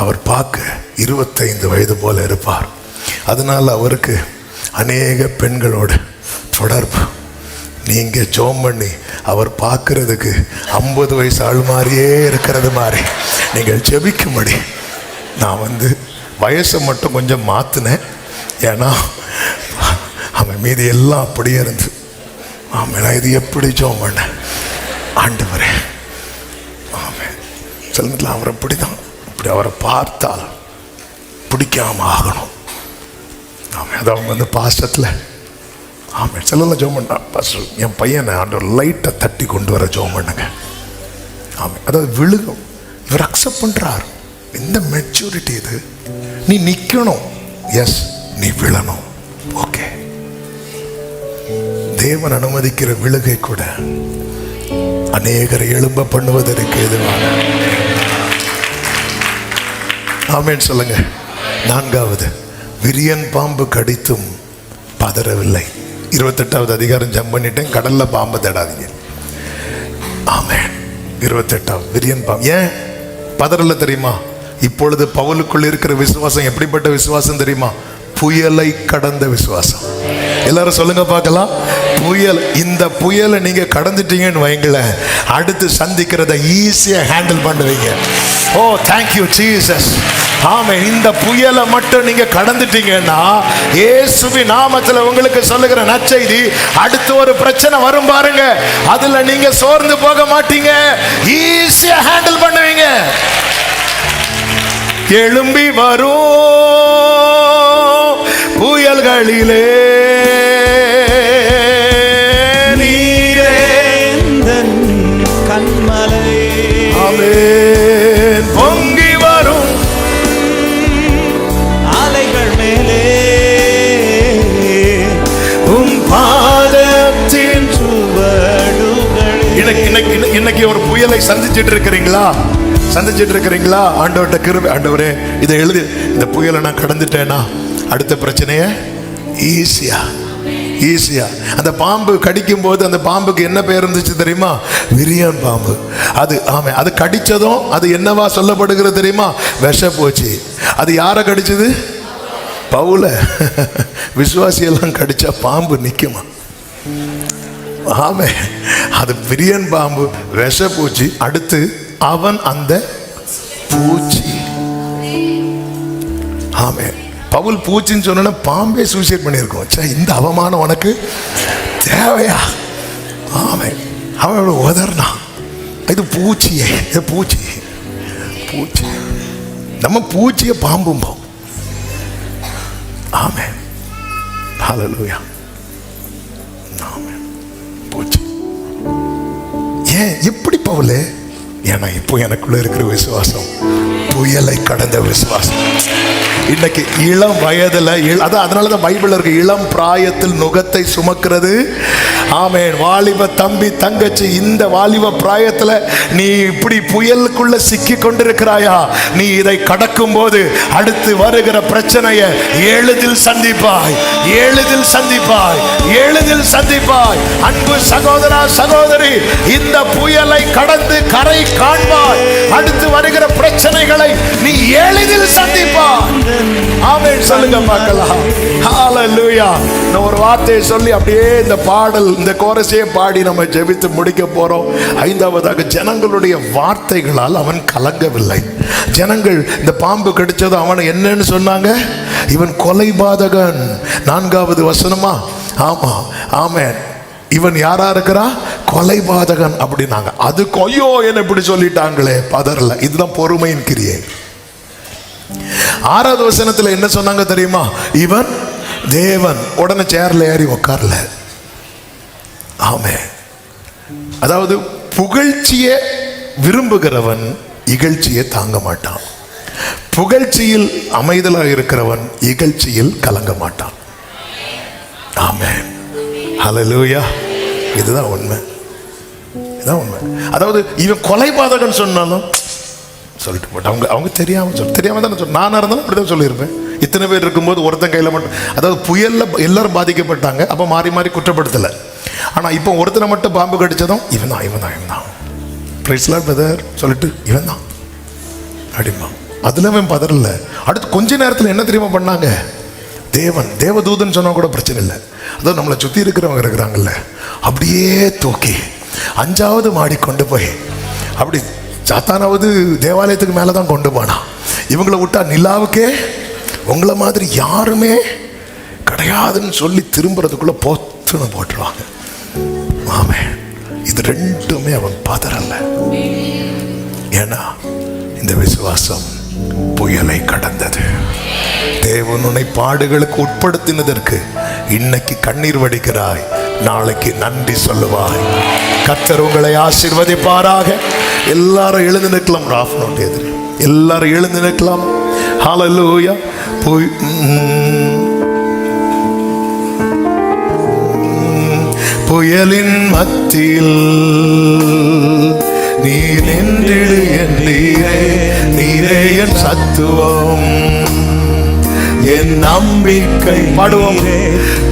அவர் பார்க்க 25 வயது போல இருப்பார். அதனால் அவருக்கு அநேக பெண்களோடு தொடர்பு. நீங்கள் ஜோம் பண்ணி அவர் பார்க்கறதுக்கு 50 வயசு ஆள் மாதிரியே இருக்கிறது மாதிரி நீங்கள் ஜெபிக்கும்படி நான் வந்து வயசை மட்டும் கொஞ்சம் மாற்றினேன். ஏன்னா அவன் மீதி எல்லாம் அப்படியே இருந்து. ஆமாம், நான் இது எப்படி ஜோம் பண்ணேன் ஆண்டவரே. ஆமாம், சில நேரத்தில் அவர் அப்படி தான், இப்படி அவரை பார்த்தால் பிடிக்காம ஆகணும். ஆமாம், அது அவங்க வந்து பாஸ்டத்தில். ஆமாம், சிலர்லாம் ஜோம் பண்ணா, பாஸ்டர் என் பையனை ஆண்டவர் லைட்டை தட்டி கொண்டு வர ஜோம் பண்ணுங்க. ஆமாம், அதாவது விழுகும். இவர் அக்செப்ட் பண்ணுறார். இந்த மெச்சூரிட்டி இது. நீ நிற்கணும், எஸ், நீ விழணும், ஓகே. தேவன் அனுமதிக்கிற விழுகை கூட அநேகரை எழும்ப பண்ணுவதற்கு எதுவாக. ஆமென் சொல்லுங்க. 4வது, விரியன் பாம்பு கடித்தும் பதறவில்லை. 28வது அதிகாரம் ஜம்ப் பண்ணிட்டேன். கடல்ல பாம்பு தேடாதீங்க. ஆமென். 28வது விரியன் பாம்பு. ஏன் பதறல தெரியுமா? இப்பொழுது பவுலுக்குள் இருக்கிற விசுவாசம் எப்படிப்பட்ட விசுவாசம் தெரியுமா? புயலை கடந்த விசுவாசம். எல்லாரும் சொல்லுங்க பார்க்கலாம். புயல். இந்த புயலை நீங்க கடந்துட்டீங்கன்னு வைங்களேன், அடுத்து சந்திக்கிறத ஈஸியா ஹேண்டில் பண்ணுவீங்க. ஓ தேங்க்யூ ஜீசஸ். ஆமென். இந்த புயலை மட்டும் நீங்க கடந்துட்டீங்கன்னா, இயேசுவின் நாமத்தில் உங்களுக்கு சொல்லுகிற நற்செய்தி, அடுத்து ஒரு பிரச்சனை வரும் பாருங்க, அதுல நீங்க சோர்ந்து போக மாட்டீங்க, ஈஸியா ஹேண்டில் பண்ணுவீங்க. எழும்பி வரும் புயல்களிலே நீரே கண்மலை. ஆமென். பொங்கி வரும் அலைகள் மேலே உம் பாதத்தின் சுவடுகள். இன்னைக்கு ஒரு புயலை சந்திச்சிட்டு இருக்கிறீங்களா? ஆண்டவர்கிட்ட கிருபை, ஆண்டவரே இதை எழுதி, இந்த புயலை நான் கடந்துட்டேன்னா அடுத்த பிரச்சனையை ஈஸியா. அந்த பாம்பு கடிக்கும் போது அந்த பாம்புக்கு என்ன பெயர் இருந்துச்சு தெரியுமா? விரியன் பாம்பு. அது ஆமாம், அது கடிச்சதும் அது என்னவா சொல்லப்படுகிறது தெரியுமா? விஷப்பூச்சி. அது யாரை கடிச்சது? பவுல. விசுவாசியெல்லாம் கடிச்சா பாம்பு நிற்குமா? ஆமே, அது விரியன் பாம்பு, விஷப்பூச்சி. அடுத்து அவன் அந்த பூச்சி. ஆமே, பவுல் பூச்சின்னு சொன்னா பாம்பே சூசைட் பண்ணியிருக்கோம். இந்த அவமானம் உனக்கு தேவையா? ஆமே, அவன் உதர்னா. இது பூச்சியே, இது பூச்சி. நம்ம பூச்சியை பாம்பும்போம். ஆமே, ஹல்லேலூயா. ஆமே, பூச்சி. ஏன் எப்படி பவுலே? ஏன்னா இப்போ எனக்குள்ள இருக்கிற விசுவாசம் புயலை கடந்த விசுவாசம். இன்னைக்கு இளம் வயதுல, அதனாலதான் பைபிள்ல இருக்கு, இளம் பிராயத்தில் நுகத்தை சுமக்கிறது ஆமென். வாலிப தம்பி தங்கச்சி, இந்த வாலிப பிராயத்துல நீ இப்படி புயலுக்குள்ள சிக்கி கொண்டிருக்கிறாயா? நீ இதை கடக்கும் போது அடுத்து வருகிற பிரச்சனையை எளிதில் சந்திப்பாய், எளிதில் சந்திப்பாய், எளிதில் சந்திப்பாய். அன்பு சகோதரா சகோதரி, இந்த புயலை கடந்து கரை காண்பாய். அடுத்து வருகிற பிரச்சனைகளை நீ எளிதில் சந்திப்பாய். ஆமென். சொல்லுங்க பார்க்கலாம். ஹalleluya. நான் ஒரு வார்த்தையை சொல்லி அப்படியே இந்த பாடல், இந்த கோரஸையே பாடி நம்ம ஜெபித்து முடிக்க போறோம். ஐந்தாவதாக, ஜனங்களுடைய வார்த்தைகளால் அவன் கலங்கவில்லை. ஜனங்கள் இந்த பாம்பு கடிச்சது அவனை என்னன்னு சொன்னாங்க? இவன் கொலைபாதகன். 4வது வசனமா? ஆமா, ஆமென். இவன் யாரா இருக்கிறா? கொலைபாதகன் அப்படின்னாங்க. அதுக்கு ஐயோ என்ன இப்படி சொல்லிட்டாங்களே, பதறல. இதுதான் பொறுமையின் கிரியை. 6வது வசனத்துல என்ன சொன்னாங்க தெரியுமா? இவன் தேவன். உடனே சேர்ல ஏறி உட்கார்ல. ஆமென். அதாவது புகழ்ச்சியை விரும்புகிறவன் இகழ்ச்சியை தாங்க மாட்டான். புகழ்ச்சியில் அமைதலாக இருக்கிறவன் இகழ்ச்சியில் கலங்க மாட்டான். ஆமென். ஹல்லேலூயா. இதுதான் உண்மை, இதுதான் உண்மை. அதாவது இவன் கொலைபாதகன் சொன்னாலும் சொல்லிட்டு போட்டு அவங்க தெரியாம தானே சொல்ல. நானாக இருந்தாலும் அப்படி தான் சொல்லியிருப்பேன். இத்தனை பேர் இருக்கும்போது ஒருத்தன் கையில் மட்டும், அதாவது புயலில் எல்லாரும் பாதிக்கப்பட்டாங்க. அப்போ மாறி மாறி குற்றப்படுத்தலை. ஆனால் இப்போ ஒருத்தனை மட்டும் பாம்பு கடிச்சதும் இவன் தான் பிரைஸ் லார்ட் பிரதர் சொல்லிட்டு இவன் தான் அப்படிமா. அதில் அவன் பதறல. அடுத்து கொஞ்ச நேரத்தில் என்ன தெரியுமா பண்ணாங்க? தேவதூதன் சொன்னால் கூட பிரச்சனை இல்லை. அதாவது நம்மளை சுற்றி இருக்கிறவங்க இருக்கிறாங்கல்ல, அப்படியே தூக்கி 5வது மாடி கொண்டு போய், அப்படி சாத்தானாவது தேவாலயத்துக்கு மேலே தான் கொண்டு போனான். இவங்களை விட்டா நிலாவுக்கே உங்களை மாதிரி யாருமே கிடையாதுன்னு சொல்லி திரும்புறதுக்குள்ள பொத்துன்னு போட்டுருவாங்க. ஆமென். இது ரெண்டுமே அவன் பதறல. ஏன்னா இந்த விசுவாசம் புயலை கடந்தது. தேவன் உன்னை பாடுகளுக்கு உட்படுத்தினதற்கு இன்னைக்கு கண்ணீர் வடிக்கிறாய், நாளைக்கு நன்றி சொல்லுவாய். கர்த்தர் உங்களை ஆசீர்வதிப்பாராக. எல்லாரும் எழுந்து நிற்கலாம். ராஃப் நோட் எதிரி எல்லாரும் எழுந்து நிற்கலாம். ஹல்லேலூயா. புயலின் மத்தியில் நீ நின்றிடு என் நீரே, நீரே என் சத்துவம், என் நம்பிக்கை. பாடுவோம்.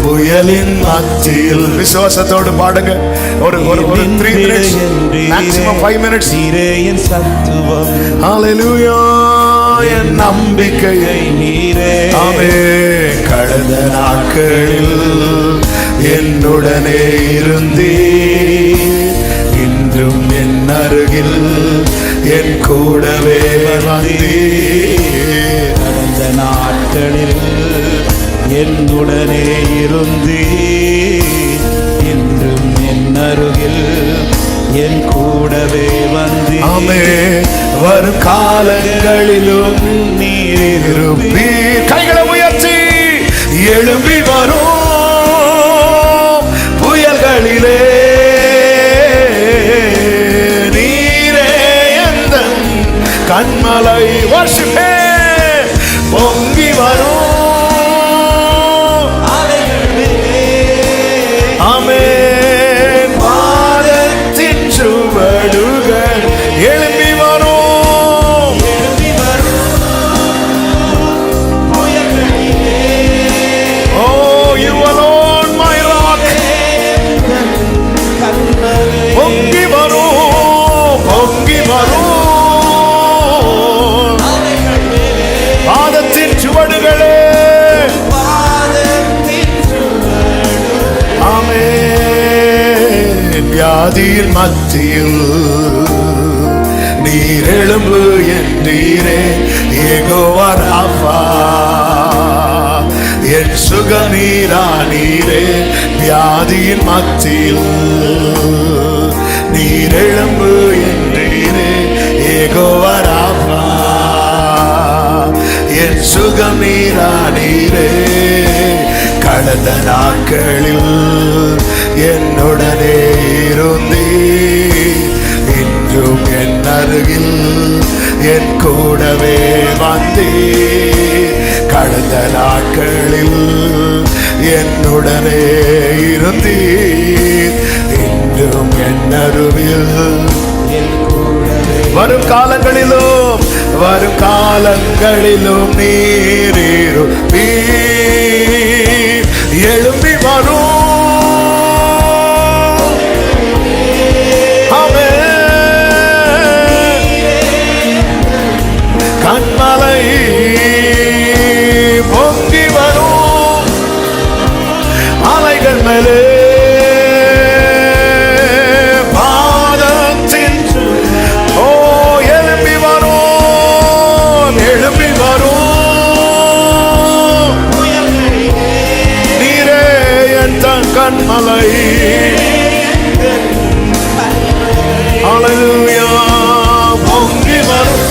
புயலின் மத்தியில் விசுவாசத்தோடு பாடுங்க. ஒரு 3 minutes, maximum 5 minutes. நீரே என் சத்துவம், ஹல்லேலூயா. என் நம்பிக்கையை நீரே. ஆமென். கடந்த நாட்களில் என்னுடனே இருந்தீர், இன்றும் என் அருகில் என் கூடவே வந்தீர். கடந்த நாட்களில் என்னுடனே இருந்தீர், இன்றும் என் அருகில் என் கூடவே வந்தீர். ஆமென். வரும் காலங்களிலும் நீர் இருப்பீர். கைகளை உயர்த்தி எழும்பி வரும் புயல்களிலே நீரே எந்தன் கண்மலை. வர்ஷிப்பே. பொங்கி வரும் ஆமென். பாதத்தின் சுவடுகள் எழும்பி வரும். Oh, you alone my rock. பொங்கி வரும், பொங்கி வரும் பாதத்தின் சுவடுகளே. ஆமென். வியாதியின் மத்தியில் நீர் எழும்பு என்றீரே, யெகோவா ராஃபா, என் சுகநீரா நீரே. வியாதியின் மத்தியில் நீர் எழும்பு என்றீரே, யெகோவா ராஃபா, என் சுகநீரா நீரே. கடந்த நாட்களில் என்னுடனே இருந்தீர், இன்றும் என் அருகில் என் கூடவே வந்தீர். கடந்த நாட்களில் என்னுடனே இருந்தீர், நடுவில் என் கூடவே வரும் காலங்களிலும் நீரேறுவி எழும்பி வரும். கண்மலை பொங்கி வரும் அலைகள் மேலே பாதத்தின் எழும்பி வரும் நீரே என் கண்மலை. அல்லேலூயா. பொங்கி வரும்.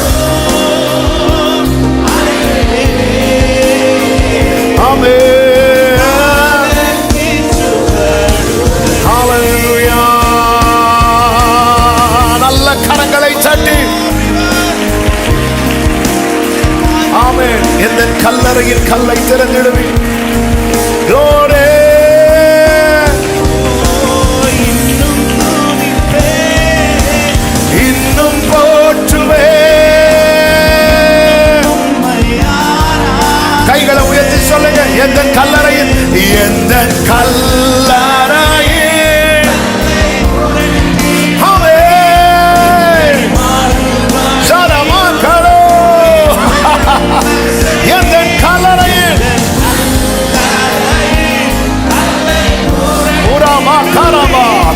நல்ல கரங்களை தட்டி ஆமென். எந்த கல்லறையின் கல்லை திறந்திடுவேன். இன்னும் போற்றுவே. கைகளை உயர்த்தி சொல்லுங்க. எந்த கல்லறையில்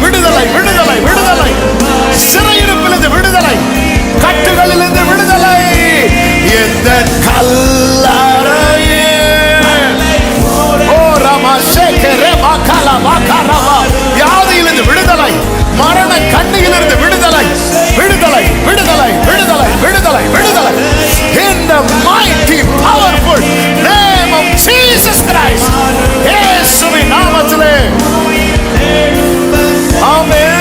விடுதலை விடுதலை விடுதலை. சிறையிருப்பிலிருந்து விடுதலை, கட்டுகளிலிருந்து விடுதலை. எந்த கல்லறையில் வியாதியிலிருந்து விடுதலை, மரண கண்ணியிலிருந்து விடுதலை விடுதலை விடுதலை விடுதலை விடுதலை விடுதலை. In the mighty powerful name of Jesus Christ. இயேசுவின் நாமத்திலே ஆமென்.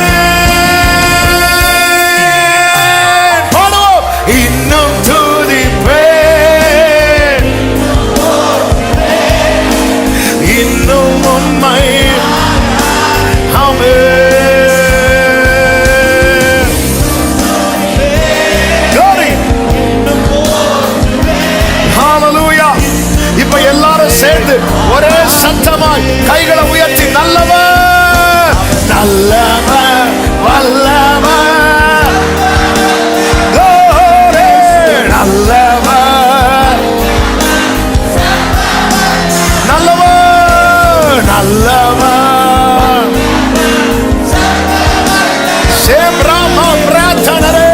பாடுவோம். இன்னும் துதிப்பேன், இன்னும் உம்மை ஆமென். Glory. Hallelujah. இப்ப எல்லாரும் சேர்ந்து ஒரே சத்தமாய் கைகளை உயர்த்தி நல்லவர் நல்லவர் வல்லவர் நல்லவர் நல்லவர் நல்லவர் சேம்ராம பிரார்த்தனரே.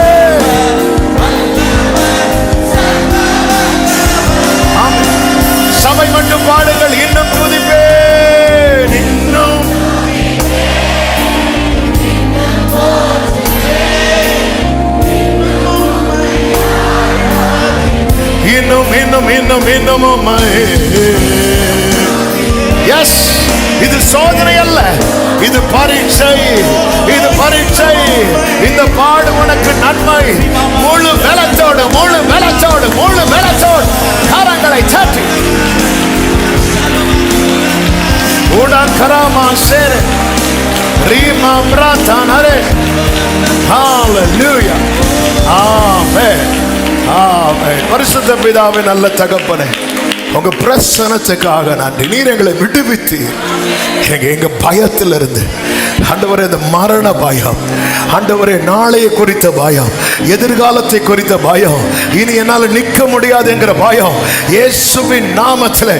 சபை மட்டும் பாடுங்கள். இன்னும் துதிப்பேன், இன்னும் இன்னும் இன்னும் இன்னும் இன்னும் உம்மை. எஸ், இது சோதனை அல்ல, இது பரீட்சை, இது பரீட்சை. இந்த பாடு உனக்கு நன்மை. முழு பலத்தோடு முழு பலத்தோடு முழு பலத்தோடு கரங்களை தட்டி உடக்கராமா சேரு ரீமா பிரார்த்தனரே. ஹalleluya. ஆமென் ஆமென். பரிசுத்த பிதாவே, நல்ல தகப்பனே, உங்க பிரசன்னத்துக்காக நன்றி. நீர் எங்களை விடுவித்து எங்க பயத்தில் இருந்து ஆண்டவரே, இந்த மரண பயம், ஆண்டவரே நாளைய குறித்த பயம், எதிர்காலத்தை குறித்த பயம், இனி என்னால் நிற்க முடியாது என்கிற பயம், இயேசுவின் நாமத்தில்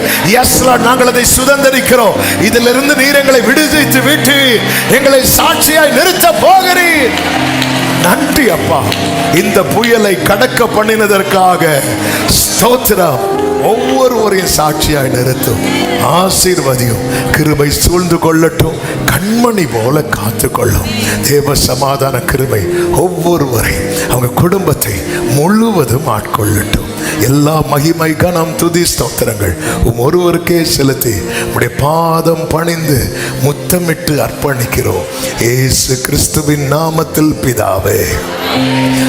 நாங்கள் அதை சுதந்திரிக்கிறோம். இதிலிருந்து நீர் எங்களை விடுவித்து விட்டு எங்களை சாட்சியாய் நிறுத்த போகிறீர். நன்றி அப்பா. இந்த புயலை கடக்க பண்ணினதற்காக ஸ்தோத்திரம். ஒவ்வொருவரையும் சாட்சியாய் நிறுத்தும், ஆசீர்வதியும், கிருபை சூழ்ந்து கொள்ளட்டும், கண்மணி போல காத்து கொள்ளும். தேவ சமாதான கிருபை ஒவ்வொருவரை, அவங்க குடும்பத்தை முழுவதும் ஆட்கொள்ளட்டும். எல்லா மகிமை கனம் துதி ஸ்தோத்திரங்கள் ஒருவருக்கே செலுத்தி உடைய பாதம் பணிந்து முத்தமிட்டு அர்ப்பணிக்கிறோம். இயேசு கிறிஸ்துவின் நாமத்தில் பிதாவே. ஆத்துமாவே.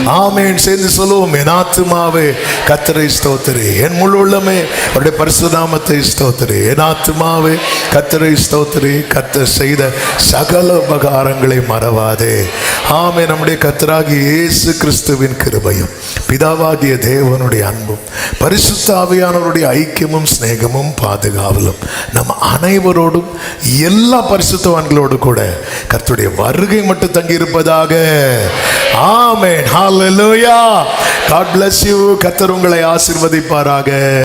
ஆமென். சேர்ந்து சொல்லுவோம். என் ஆத்துமாவே கர்த்தரை ஸ்தோத்திரி, என் முழு உள்ளமே அவருடைய பரிசுத்த நாமத்தை ஸ்தோத்திரி. என் ஆத்துமாவே கர்த்தரை ஸ்தோத்திரி, கர்த்தர் செய்த சகல உபகாரங்களை மறவாதே. ஆமென். நம்முடைய கர்த்தராகிய இயேசு கிறிஸ்துவின் கிருபையும் பிதாவாகிய தேவனுடைய அன்பும் பரிசுத்த ஆவியானவருடைய ஐக்கியமும் சிநேகமும் பாதுகாவலும் நம் அனைவரோடும் எல்லா பரிசுத்தவான்களோடு கூட கர்த்தருடைய வருகை மட்டும் தங்கி இருப்பதாக. ஆமென். ஹalleluya. God bless you. கர்த்தர் உங்களை ஆசீர்வதிப்பாராக.